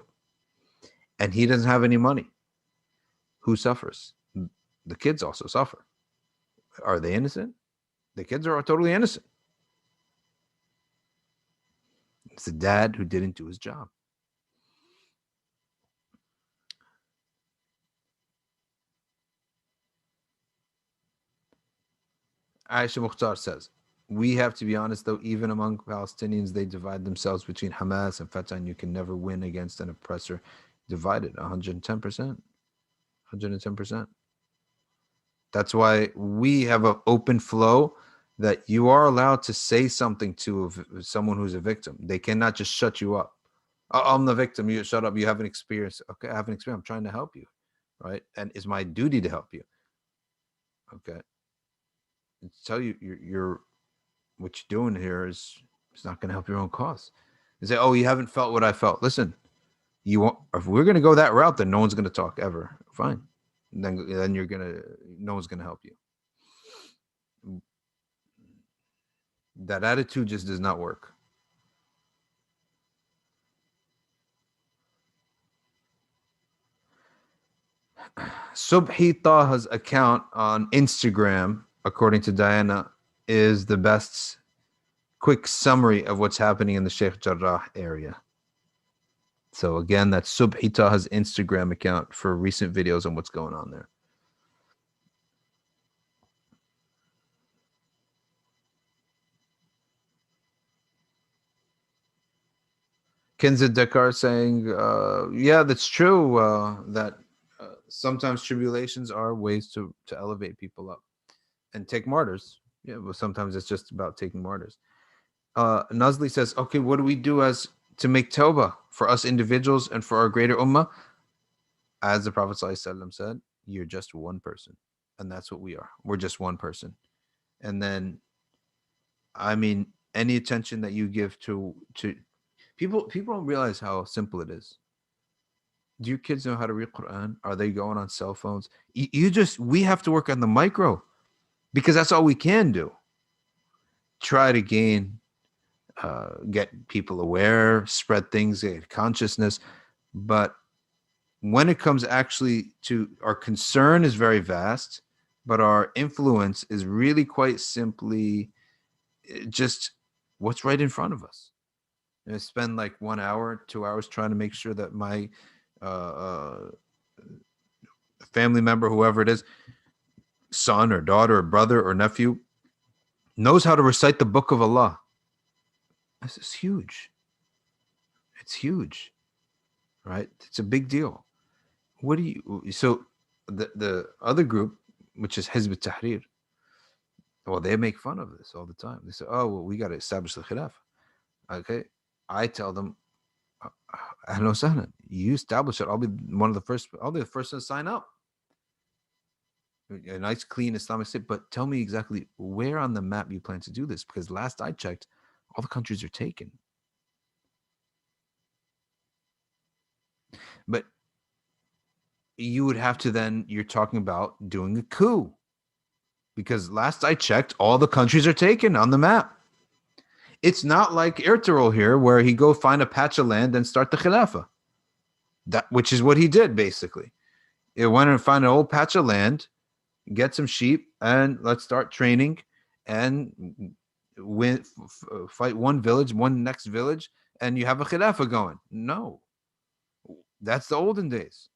and he doesn't have any money, who suffers? The kids also suffer. Are they innocent? The kids are totally innocent. It's the dad who didn't do his job. Aisha Mukhtar says, We have to be honest, though, even among Palestinians, they divide themselves between Hamas and Fatah, and you can never win against an oppressor. Divided 110%. 110%. That's why we have an open flow that you are allowed to say something to someone who's a victim. They cannot just shut you up. Oh, I'm the victim. You shut up. You have an experience. Okay, I have an experience. I'm trying to help you, right? And it's my duty to help you. Okay, tell you you're what you're doing here is it's not going to help your own cause. You say, oh, you haven't felt what I felt. Listen, you want if we're going to go that route, then no one's going to talk ever. Fine, then you're gonna no one's going to help you. That attitude just does not work. Subhi Taha's account on Instagram, according to Diana, is the best quick summary of what's happening in the Sheikh Jarrah area. So again, that's Subhi Taha's Instagram account for recent videos on what's going on there. Kenza Dakar saying, yeah, that's true, that sometimes tribulations are ways to elevate people up and take martyrs. Yeah, but sometimes it's just about taking martyrs. Nazli says, okay, what do we do as to make tawbah for us individuals and for our greater ummah? As the Prophet ﷺ said, you're just one person. And that's what we are. We're just one person. And then, I mean, any attention that you give to people don't realize how simple it is. Do your kids know how to read Quran? Are they going on cell phones? We have to work on the micro because that's all we can do. Try to get people aware, spread things, get consciousness. But when it comes actually to our concern is very vast, but our influence is really quite simply just what's right in front of us. I spend like 1 hour, 2 hours trying to make sure that my family member, whoever it is, son or daughter or brother or nephew, knows how to recite the book of Allah. This is huge. It's huge, right? It's a big deal. What do you? So the other group, which is Hizb Tahrir, well, they make fun of this all the time. They say, "Oh, well, we got to establish the Khilaf." Okay, I tell them, "Ahlan sahlan. You establish it. I'll be one of the first. I'll be the first to sign up. A nice, clean Islamic state. But tell me exactly where on the map you plan to do this, because last I checked, all the countries are taken. But you would have to then. You're talking about doing a coup, because last I checked, all the countries are taken on the map. It's not like Ertugrul here, where he go find a patch of land and start the Khilafah. That which is what he did basically. He went and find an old patch of land, get some sheep, and let's start training and fight one village, one next village, and you have a Khilafah going. No, that's the olden days.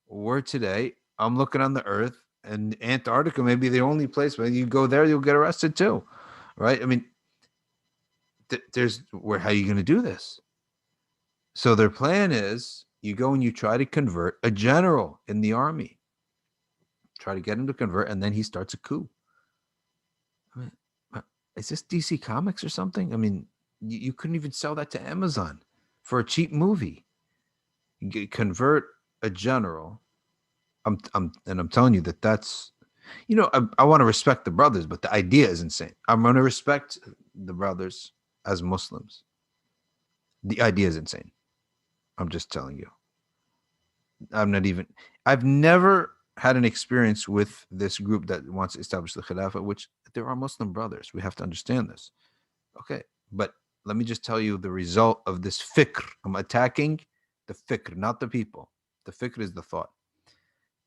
We're today. I'm looking on the earth, and Antarctica may be the only place where you go there, you'll get arrested too, right? I mean, there's where how are you going to do this? So their plan is you go and you try to convert a general in the army, try to get him to convert, and then he starts a coup. I mean, is this DC Comics or something? I mean, you couldn't even sell that to Amazon for a cheap movie. Convert a general. I'm telling you that's, I want to respect the brothers, but the idea is insane. I'm going to respect the brothers as Muslims. The idea is insane. I'm just telling you. I've never had an experience with this group that wants to establish the Khilafah, which there are Muslim brothers. We have to understand this. Okay. But let me just tell you the result of this fikr. I'm attacking the fikr, not the people. The fikr is the thought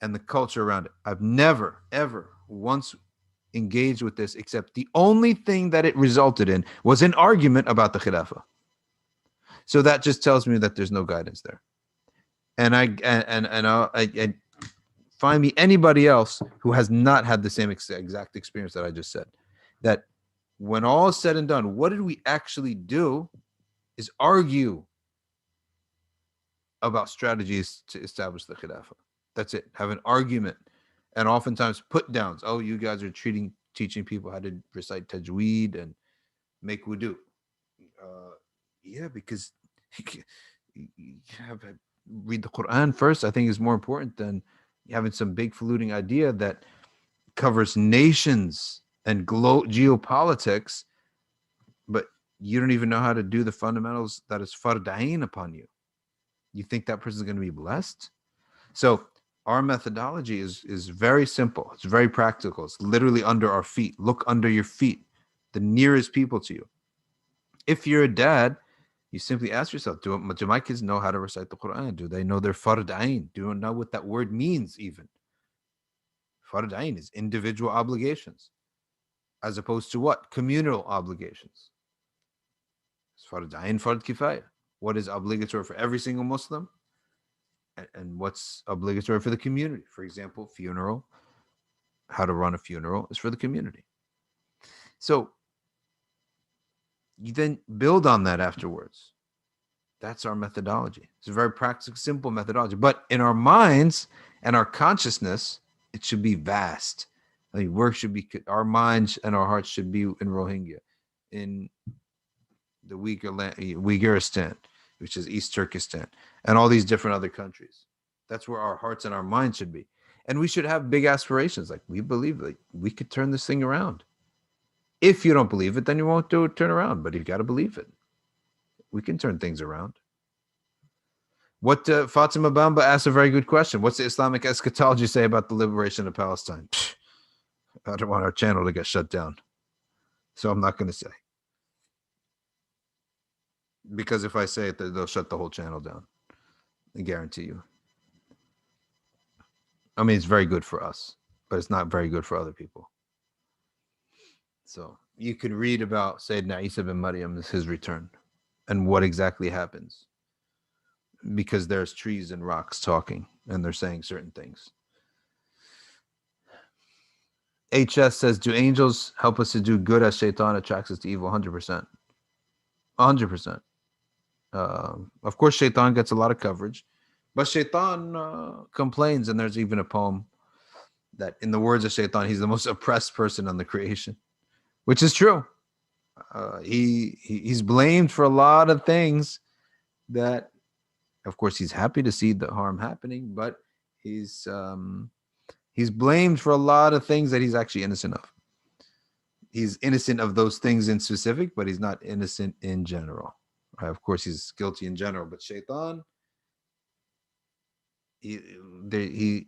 and the culture around it. I've never, ever once engaged with this, except the only thing that it resulted in was an argument about the Khilafah. So that just tells me that there's no guidance there. And I find me anybody else who has not had the same exact experience that I just said. That When all is said and done, what did we actually do is argue about strategies to establish the Khilafah. That's it. Have an argument. And oftentimes put downs. Oh, you guys are teaching people how to recite tajweed and make wudu. Uh, yeah, because you have read the Quran first. I think is more important than having some big polluting idea that covers nations and geopolitics, but you don't even know how to do the fundamentals that is fardain upon you. You think that person is going to be blessed? So our methodology is very simple. It's very practical. It's literally under our feet. Look under your feet, the nearest people to you. If you're a dad, you simply ask yourself, do my kids know how to recite the Quran? Do they know their fard ain? Do they know what that word means even? Fard ain is individual obligations as opposed to what? Communal obligations. It's fard ain, fard kifaya. What is obligatory for every single Muslim? And what's obligatory for the community? For example, funeral, how to run a funeral is for the community. So you then build on that afterwards. That's our methodology. It's a very practical, simple methodology. But in our minds and our consciousness, it should be vast. I mean, work should be, our minds and our hearts should be in Rohingya, in the Uyghuristan, which is East Turkestan, and all these different other countries. That's where our hearts and our minds should be. And we should have big aspirations. Like we believe like we could turn this thing around. If you don't believe it, then you won't do it, turn around. But you've got to believe it. We can turn things around. What Fatima Bamba asked a very good question. What's the Islamic eschatology say about the liberation of Palestine? Psh, I don't want our channel to get shut down. So I'm not going to say. Because if I say it, they'll shut the whole channel down. I guarantee you. I mean, it's very good for us, but it's not very good for other people. So you could read about Sayyidina Isa bin Maryam, his return, and what exactly happens. Because there's trees and rocks talking, and they're saying certain things. HS says, do angels help us to do good as shaitan attracts us to evil? 100%. 100%. Of course, shaitan gets a lot of coverage, but shaitan complains, and there's even a poem that, in the words of shaitan, he's the most oppressed person on the creation, which is true. He's blamed for a lot of things that, of course, he's happy to see the harm happening, but he's blamed for a lot of things that he's actually innocent of. He's innocent of those things in specific, but he's not innocent in general. Of course, he's guilty in general, but shaitan, the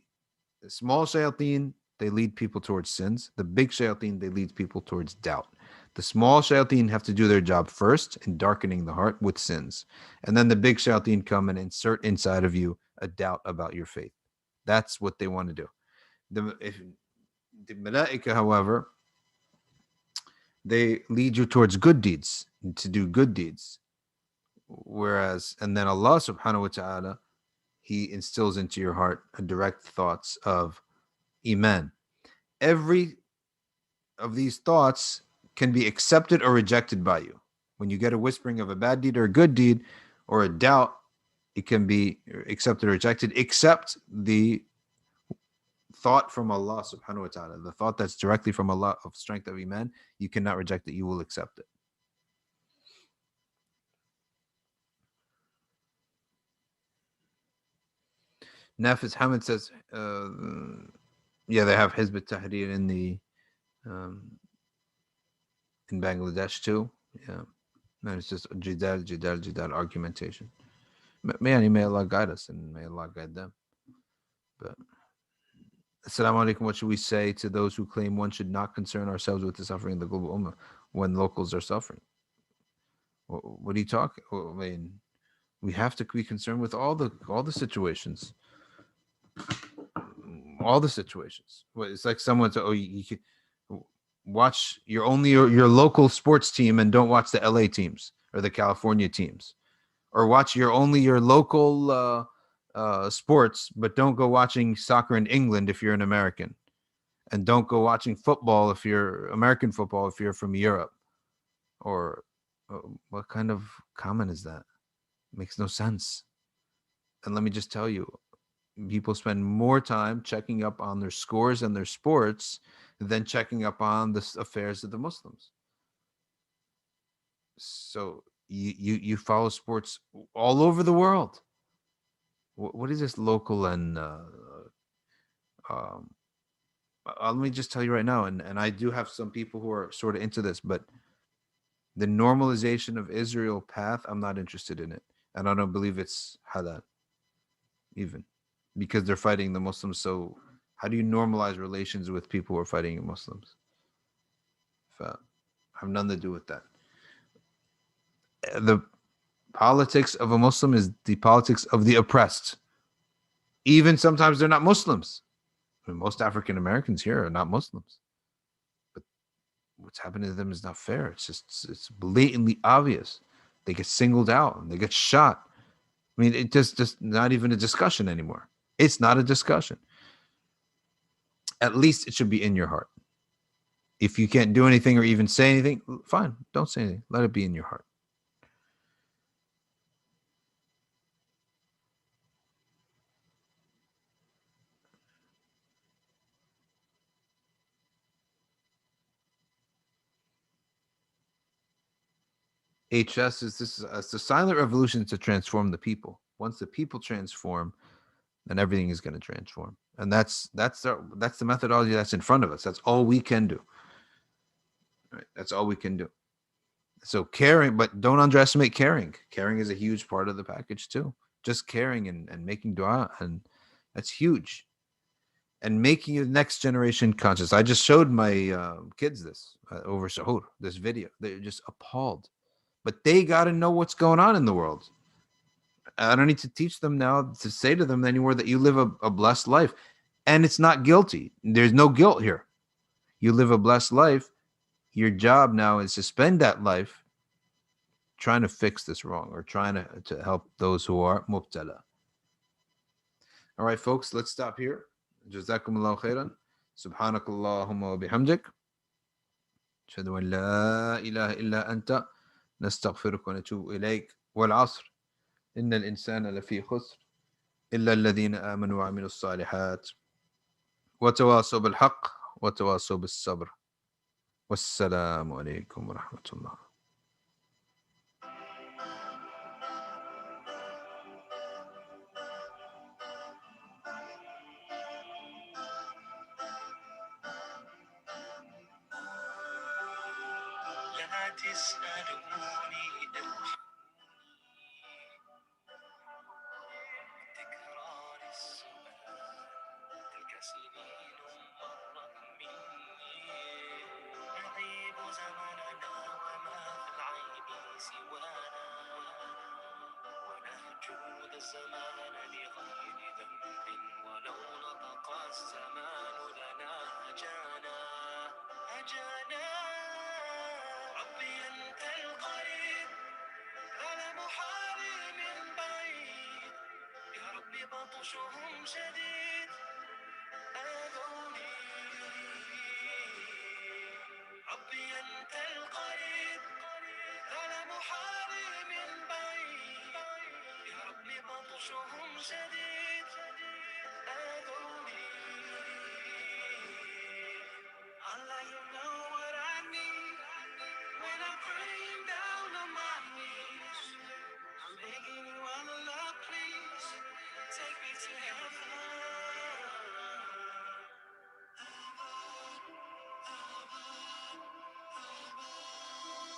small shayateen, they lead people towards sins. The big shayateen, they lead people towards doubt. The small shayateen have to do their job first in darkening the heart with sins. And then the big shayateen come and insert inside of you a doubt about your faith. That's what they want to do. The malaika, however, they lead you towards good deeds, to do good deeds. Whereas, and then Allah subhanahu wa ta'ala, he instills into your heart a direct thoughts of Iman. Every of these thoughts can be accepted or rejected by you. When you get a whispering of a bad deed or a good deed or a doubt, it can be accepted or rejected, except the thought from Allah subhanahu wa ta'ala, the thought that's directly from Allah of strength of Iman, you cannot reject it, you will accept it. Nafis Hamid says, yeah, they have Hizb Tahrir in Bangladesh too. Yeah, and it's just jidal argumentation. May Allah guide us and may Allah guide them. But Assalamu alaikum. What should we say to those who claim one should not concern ourselves with the suffering of the global ummah when locals are suffering? What are you talking? I mean, we have to be concerned with all the situations. All the situations. It's like someone said, you can watch your local sports team and don't watch the LA teams or the California teams, or watch your local sports, but don't go watching soccer in England if you're an American, and don't go watching football if you're American football if you're from Europe. Or what kind of comment is that? Makes no sense. And let me just tell you, people spend more time checking up on their scores and their sports than checking up on the affairs of the Muslims. So you follow sports all over the world. What is this local and um, let me just tell you right now, and I do have some people who are sort of into this, but the normalization of Israel path, I'm not interested in it, and I don't believe it's halal even, because they're fighting the Muslims. So how do you normalize relations with people who are fighting Muslims? I have nothing to do with that. The politics of a Muslim is the politics of the oppressed. Even sometimes they're not Muslims. I mean, most African Americans here are not Muslims, but what's happening to them is not fair. It's blatantly obvious. They get singled out and they get shot. I mean, it just not even a discussion anymore. It's not a discussion. At least it should be in your heart. If you can't do anything or even say anything, fine, don't say anything. Let it be in your heart. HS is this it's the silent revolution to transform the people. Once the people transform, then everything is going to transform. And that's the methodology that's in front of us. That's all we can do. Right? That's all we can do. So caring, but don't underestimate caring. Caring is a huge part of the package too. Just caring and making dua, and that's huge. And making the next generation conscious. I just showed my kids this over Sahur, this video. They're just appalled. But they got to know what's going on in the world. I don't need to teach them now to say to them anymore that you live a blessed life. And it's not guilty. There's no guilt here. You live a blessed life. Your job now is to spend that life trying to fix this wrong or trying to help those who are mubtala. All right, folks, let's stop here. جزاكم الله خيرا. سبحانك اللهم وبحمدك. أشهد أن لا إله إلا أنت نستغفرك ونتوب إليك والعصر إن الإنسان لفي خسر إلا الذين آمنوا وعملوا الصالحات وتواصوا بالحق وتواصوا بالصبر والسلام عليكم ورحمة الله. لا تسألوني تكرار السؤال تلك سنين مرت مني نعيب زمننا وما في العيب سوانا ونهجو ذا الزمان لغير ذنب ولو نطق الزمان لنا هجانا هجانا ربي أنت القريب على محالي من بعيد يا ربي بطشهم شديد آذوني ربي أنت القريب على محالي من بعيد يا ربي بطشهم شديد آذوني Allah, you know what I need when I'm praying down on my knees. I'm begging you, Allah, please take me to heaven.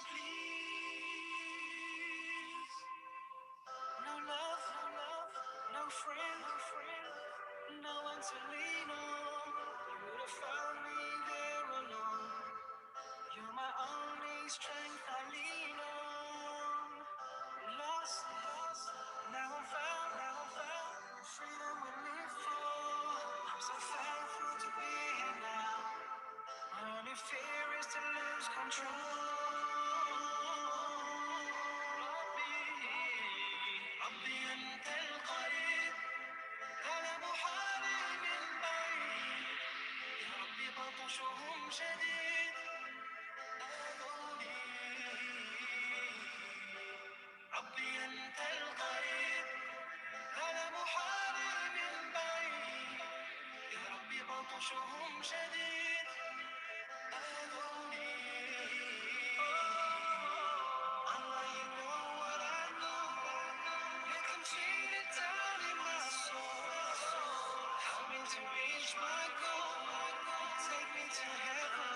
Please. No love, no friend, no one to lean on. You would have found me there alone. You're my only strength I lean on. Lost, now I'm found, freedom with me for. I'm so thankful to be here now. My only fear is to lose control. ربي أنت القريب على محالي من بعيد يا ربي بطشهم شديد آذوني بطشهم شديد آذوني. Allah, you know what I know. You can feel it down in my soul. Help me to reach my goal. Take me to heaven.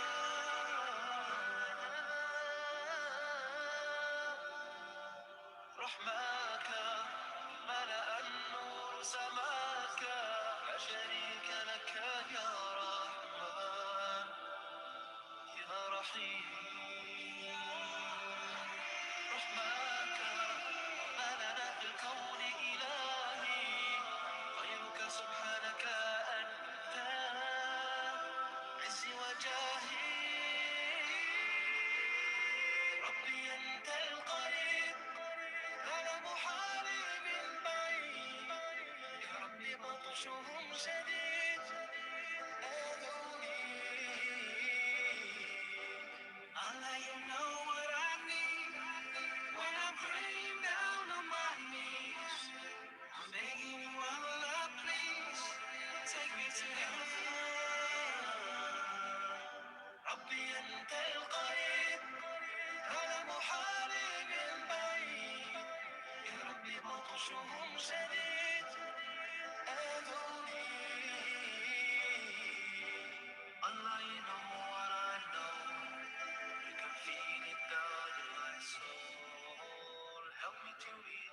رحماك ملأ النور سماك، لا شريك لك يا رحمن يا رحيم. رحماك ما لنا في الكون إلهي غيرك سبحانك أنت عزي وجاهي. ربي أنت القريب على محارب البعيد، يا ربي بطشهم شديد آذوني. Allah, you know what I need when I'm praying down on my knees. I'm begging you, Allah, please take me to heaven. ربي أنت القريب على محارب بعيد، يا ربي بطشهم شديد آذوني. Allah, you know what I know. You can feel it down in my soul. Help me to reach